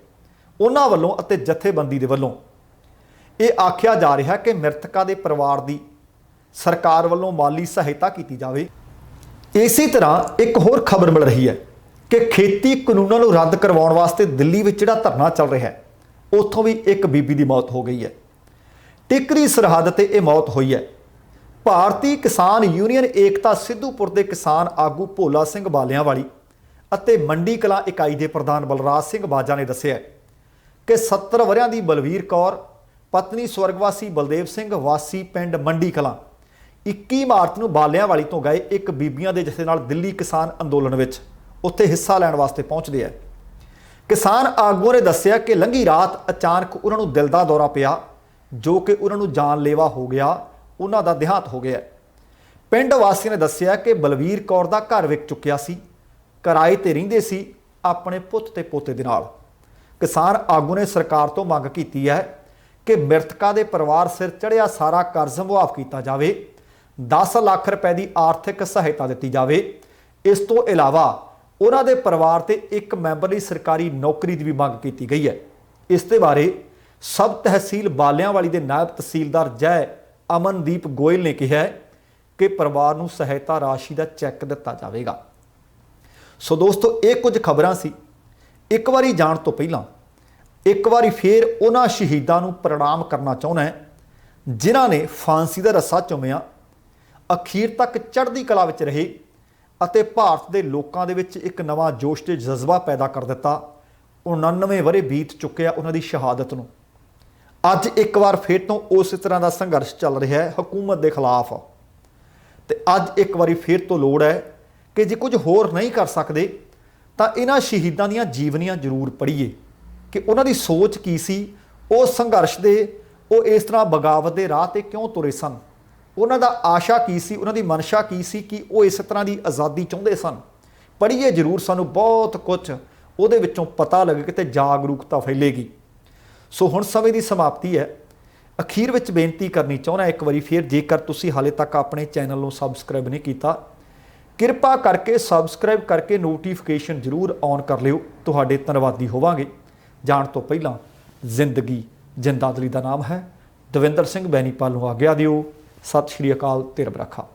ਉਹਨਾਂ ਵੱਲੋਂ ਅਤੇ ਜਥੇਬੰਦੀ ਦੇ ਵੱਲੋਂ ਇਹ ਆਖਿਆ ਜਾ ਰਿਹਾ ਕਿ ਮ੍ਰਿਤਕਾ ਦੇ ਪਰਿਵਾਰ ਦੀ ਸਰਕਾਰ ਵੱਲੋਂ ਮਾਲੀ ਸਹਾਇਤਾ ਕੀਤੀ ਜਾਵੇ। ਇਸੇ ਤਰ੍ਹਾਂ ਇੱਕ ਹੋਰ ਖਬਰ ਮਿਲ ਰਹੀ ਹੈ ਕਿ ਖੇਤੀ ਕਾਨੂੰਨਾਂ ਨੂੰ ਰੱਦ ਕਰਵਾਉਣ ਵਾਸਤੇ ਦਿੱਲੀ ਵਿੱਚ ਜਿਹੜਾ ਧਰਨਾ ਚੱਲ ਰਿਹਾ ਹੈ, ਉੱਥੋਂ ਵੀ ਇੱਕ ਬੀਬੀ ਦੀ ਮੌਤ ਹੋ ਗਈ ਹੈ। ਟਿਕਰੀ ਸਰਹੱਦ ਤੇ ਇਹ ਮੌਤ ਹੋਈ ਹੈ। ਭਾਰਤੀ ਕਿਸਾਨ ਯੂਨੀਅਨ ਏਕਤਾ ਸਿੱਧੂਪੁਰ ਦੇ ਕਿਸਾਨ ਆਗੂ ਭੋਲਾ ਸਿੰਘ ਬਾਲਿਆਂਵਾਲੀ ਅਤੇ ਮੰਡੀ ਕਲਾਂ ਇਕਾਈ ਦੇ ਪ੍ਰਧਾਨ ਬਲਰਾਜ ਸਿੰਘ ਬਾਜਾ ਨੇ ਦੱਸਿਆ ਕਿ 70 ਵਰ੍ਹਿਆਂ ਦੀ ਬਲਵੀਰ ਕੌਰ, ਪਤਨੀ ਸਵਰਗਵਾਸੀ ਬਲਦੇਵ ਸਿੰਘ ਵਾਸੀ ਪਿੰਡ ਮੰਡੀ ਕਲਾਂ 21 ਮਾਰਚ ਨੂੰ ਬਾਲਿਆਂਵਾਲੀ ਤੋਂ ਗਏ ਇੱਕ ਬੀਬੀਆਂ ਦੇ ਜਥੇ ਨਾਲ ਦਿੱਲੀ ਕਿਸਾਨ ਅੰਦੋਲਨ ਵਿੱਚ ਉੱਥੇ ਹਿੱਸਾ ਲੈਣ ਵਾਸਤੇ ਪਹੁੰਚਦੇ ਆ। ਕਿਸਾਨ ਆਗੂਆਂ ਨੇ ਦੱਸਿਆ ਕਿ ਲੰਘੀ ਰਾਤ ਅਚਾਨਕ ਉਹਨਾਂ ਨੂੰ ਦਿਲ ਦਾ ਦੌਰਾ ਪਿਆ, ਜੋ ਕਿ ਉਹਨਾਂ ਨੂੰ ਜਾਨਲੇਵਾ ਹੋ ਗਿਆ। ਉਹਨਾਂ ਦਾ ਦੇਹਾਂਤ ਹੋ ਗਿਆ। ਪਿੰਡ ਵਾਸੀਆਂ ਨੇ ਦੱਸਿਆ ਕਿ ਬਲਵੀਰ ਕੌਰ ਦਾ ਘਰ ਵਿਕ ਚੁੱਕਿਆ ਸੀ, ਕਿਰਾਏ ਤੇ ਰਹਿੰਦੇ ਸੀ ਆਪਣੇ ਪੁੱਤ ਤੇ ਪੋਤੇ ਦੇ ਨਾਲ। ਕਿਸਾਨ ਆਗੂ ਨੇ ਸਰਕਾਰ ਤੋਂ ਮੰਗ ਕੀਤੀ ਹੈ ਕਿ ਮ੍ਰਿਤਕਾ ਦੇ ਪਰਿਵਾਰ ਸਿਰ ਚੜ੍ਹਿਆ ਸਾਰਾ ਕਰਜ਼ ਮੁਆਫ ਕੀਤਾ ਜਾਵੇ, 10 ਲੱਖ ਰੁਪਏ ਦੀ ਆਰਥਿਕ ਸਹਾਇਤਾ ਦਿੱਤੀ ਜਾਵੇ। ਇਸ ਤੋਂ ਇਲਾਵਾ ਉਹਨਾਂ ਦੇ ਪਰਿਵਾਰ ਤੇ ਇੱਕ ਮੈਂਬਰ ਲਈ ਸਰਕਾਰੀ ਨੌਕਰੀ ਦੀ ਵੀ ਮੰਗ ਕੀਤੀ ਗਈ ਹੈ। ਇਸ ਦੇ ਬਾਰੇ ਸਬ ਤਹਿਸੀਲ ਬਾਲਿਆਂਵਾਲੀ ਦੇ ਨਾਇਬ ਤਹਿਸੀਲਦਾਰ ਜੈ ਅਮਨਦੀਪ ਗੋਇਲ ਨੇ ਕਿਹਾ ਕਿ ਪਰਿਵਾਰ ਨੂੰ ਸਹਾਇਤਾ ਰਾਸ਼ੀ ਦਾ ਚੈੱਕ ਦਿੱਤਾ ਜਾਵੇਗਾ। ਸੋ ਦੋਸਤੋ, ਇਹ ਕੁਝ ਖਬਰਾਂ ਸੀ। ਇੱਕ ਵਾਰੀ ਜਾਣ ਤੋਂ ਪਹਿਲਾਂ ਇੱਕ ਵਾਰੀ ਫੇਰ ਉਹਨਾਂ ਸ਼ਹੀਦਾਂ ਨੂੰ ਪ੍ਰਣਾਮ ਕਰਨਾ ਚਾਹੁੰਦਾ ਹੈ ਜਿਨ੍ਹਾਂ ਨੇ ਫਾਂਸੀ ਦਾ ਰੱਸਾ ਚੁੰਮਿਆ, ਅਖੀਰ ਤੱਕ ਚੜ੍ਹਦੀ ਕਲਾ ਵਿੱਚ ਰਹੇ ਅਤੇ ਭਾਰਤ ਦੇ ਲੋਕਾਂ ਦੇ ਵਿੱਚ ਇੱਕ ਨਵਾਂ ਜੋਸ਼ ਤੇ ਜਜ਼ਬਾ ਪੈਦਾ ਕਰ ਦਿੱਤਾ। 99 ਵਰ੍ਹੇ ਬੀਤ ਚੁੱਕਿਆ ਉਹਨਾਂ ਦੀ ਸ਼ਹਾਦਤ ਨੂੰ। ਅੱਜ ਇੱਕ ਵਾਰ ਫਿਰ ਤੋਂ ਉਸੇ ਤਰ੍ਹਾਂ ਦਾ ਸੰਘਰਸ਼ ਚੱਲ ਰਿਹਾ ਹੈ ਹਕੂਮਤ ਦੇ ਖਿਲਾਫ, ਤੇ ਅੱਜ ਇੱਕ ਵਾਰੀ ਫਿਰ ਤੋਂ ਲੋੜ ਹੈ ਕਿ ਜੇ ਕੁਝ ਹੋਰ ਨਹੀਂ ਕਰ ਸਕਦੇ ਤਾਂ ਇਹਨਾਂ ਸ਼ਹੀਦਾਂ ਦੀਆਂ ਜੀਵਨੀਆਂ ਜ਼ਰੂਰ ਪੜ੍ਹੀਏ ਕਿ ਉਹਨਾਂ ਦੀ ਸੋਚ ਕੀ ਸੀ, ਉਹ ਸੰਘਰਸ਼ ਦੇ, ਉਹ ਇਸ ਤਰ੍ਹਾਂ ਬਗਾਵਤ ਦੇ ਰਾਹ ਤੇ ਕਿਉਂ ਤੁਰੇ ਸਨ, ਉਹਨਾਂ ਦਾ ਆਸ਼ਾ ਕੀ ਸੀ, ਉਹਨਾਂ ਦੀ ਮਨਸ਼ਾ ਕੀ ਸੀ ਕਿ ਉਹ ਇਸ ਤਰ੍ਹਾਂ ਦੀ ਆਜ਼ਾਦੀ ਚਾਹੁੰਦੇ ਸਨ। ਪੜ੍ਹੀਏ ਜ਼ਰੂਰ, ਸਾਨੂੰ ਬਹੁਤ ਕੁਝ ਉਹਦੇ ਵਿੱਚੋਂ ਪਤਾ ਲੱਗੇ ਤੇ ਜਾਗਰੂਕਤਾ ਫੈਲੇਗੀ। ਸੋ ਹੁਣ ਸਮੇਂ ਦੀ ਸਮਾਪਤੀ ਹੈ। ਅਖੀਰ ਵਿੱਚ ਬੇਨਤੀ ਕਰਨੀ ਚਾਹੁੰਦਾ ਇੱਕ ਵਾਰੀ ਫਿਰ, ਜੇਕਰ ਤੁਸੀਂ ਹਾਲੇ ਤੱਕ ਆਪਣੇ ਚੈਨਲ ਨੂੰ ਸਬਸਕ੍ਰਾਈਬ ਨਹੀਂ ਕੀਤਾ, ਕਿਰਪਾ ਕਰਕੇ ਸਬਸਕ੍ਰਾਈਬ ਕਰਕੇ ਨੋਟੀਫਿਕੇਸ਼ਨ ਜ਼ਰੂਰ ਔਨ ਕਰ ਲਿਓ। ਤੁਹਾਡੇ ਧੰਨਵਾਦੀ ਹੋਵਾਂਗੇ। ਜਾਣ ਤੋਂ ਪਹਿਲਾਂ ਜ਼ਿੰਦਗੀ ਜਿੰਦਾਦਲੀ ਦਾ ਨਾਮ ਹੈ। ਦਵਿੰਦਰ ਸਿੰਘ ਬੈਨੀਪਾਲ ਨੂੰ ਆਗਿਆ ਦਿਓ। ਸਤਿ ਸ਼੍ਰੀ ਅਕਾਲ। ਧਿਰ ਬਰਖਾ।